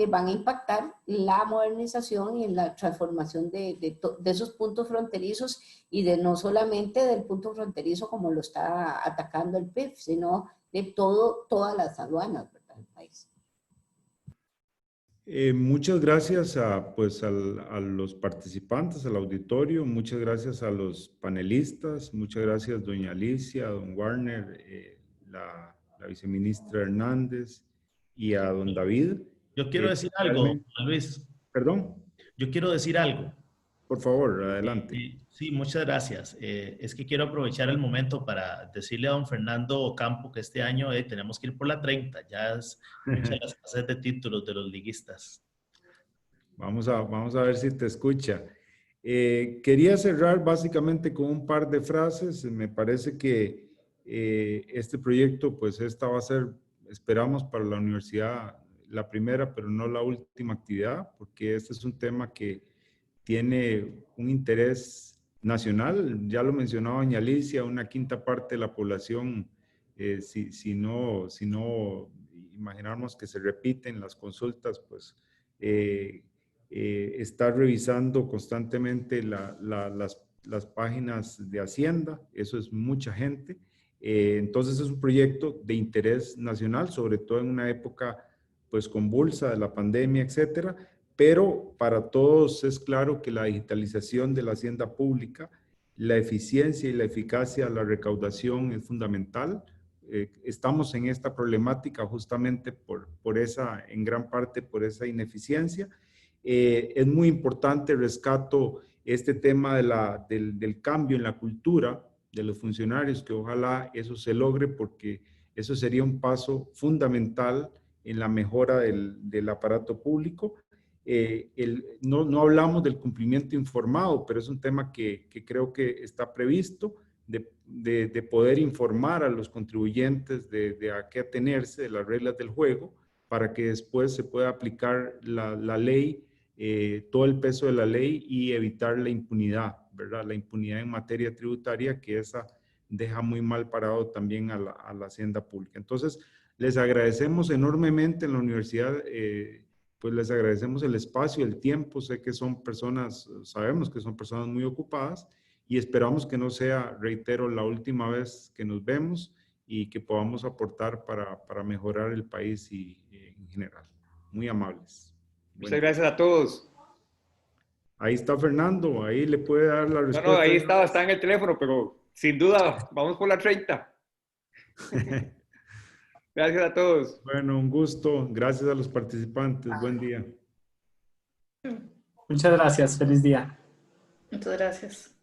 van a impactar la modernización y en la transformación de esos puntos fronterizos y de no solamente del punto fronterizo como lo está atacando el PIF, sino de todas las aduanas, ¿verdad? Del país. Muchas gracias a los participantes, al auditorio, muchas gracias a los panelistas, muchas gracias doña Alicia, don Warner, la viceministra Hernández y a don David. Yo quiero decir algo, Luis. ¿Perdón? Yo quiero decir algo. Por favor, adelante. Sí, muchas gracias. Es que quiero aprovechar el momento para decirle a don Fernando Campo que este año tenemos que ir por la 30. Ya es muchas las escasez de títulos de los liguistas. Vamos a ver si te escucha. Quería cerrar básicamente con un par de frases. Me parece que este proyecto, pues esta va a ser, esperamos para la universidad, la primera, pero no la última actividad, porque este es un tema que tiene un interés nacional. Ya lo mencionaba doña Alicia, una quinta parte de la población, si no imaginamos que se repiten las consultas, pues está revisando constantemente las páginas de Hacienda. Eso es mucha gente. Entonces es un proyecto de interés nacional, sobre todo en una época pues convulsa de la pandemia, etcétera. Pero para todos es claro que la digitalización de la hacienda pública, la eficiencia y la eficacia de la recaudación es fundamental. Estamos en esta problemática justamente por esa, en gran parte por esa ineficiencia. Es muy importante, rescato este tema del cambio en la cultura de los funcionarios, que ojalá eso se logre porque eso sería un paso fundamental en la mejora del aparato público. No hablamos del cumplimiento informado, pero es un tema que creo que está previsto de poder informar a los contribuyentes de a qué atenerse, de las reglas del juego, para que después se pueda aplicar la ley, todo el peso de la ley y evitar la impunidad, ¿verdad? La impunidad en materia tributaria, que esa deja muy mal parado también a la hacienda pública. Entonces, les agradecemos enormemente en la universidad, pues les agradecemos el espacio, el tiempo. Sé que son personas, sabemos que son personas muy ocupadas y esperamos que no sea, reitero, la última vez que nos vemos y que podamos aportar para mejorar el país y en general. Muy amables. Muchas gracias a todos. Ahí está Fernando, ahí le puede dar la respuesta. No, ahí está en el teléfono, pero sin duda, vamos por la 30. Gracias a todos. Bueno, un gusto. Gracias a los participantes. Buen día. Muchas gracias. Feliz día. Muchas gracias.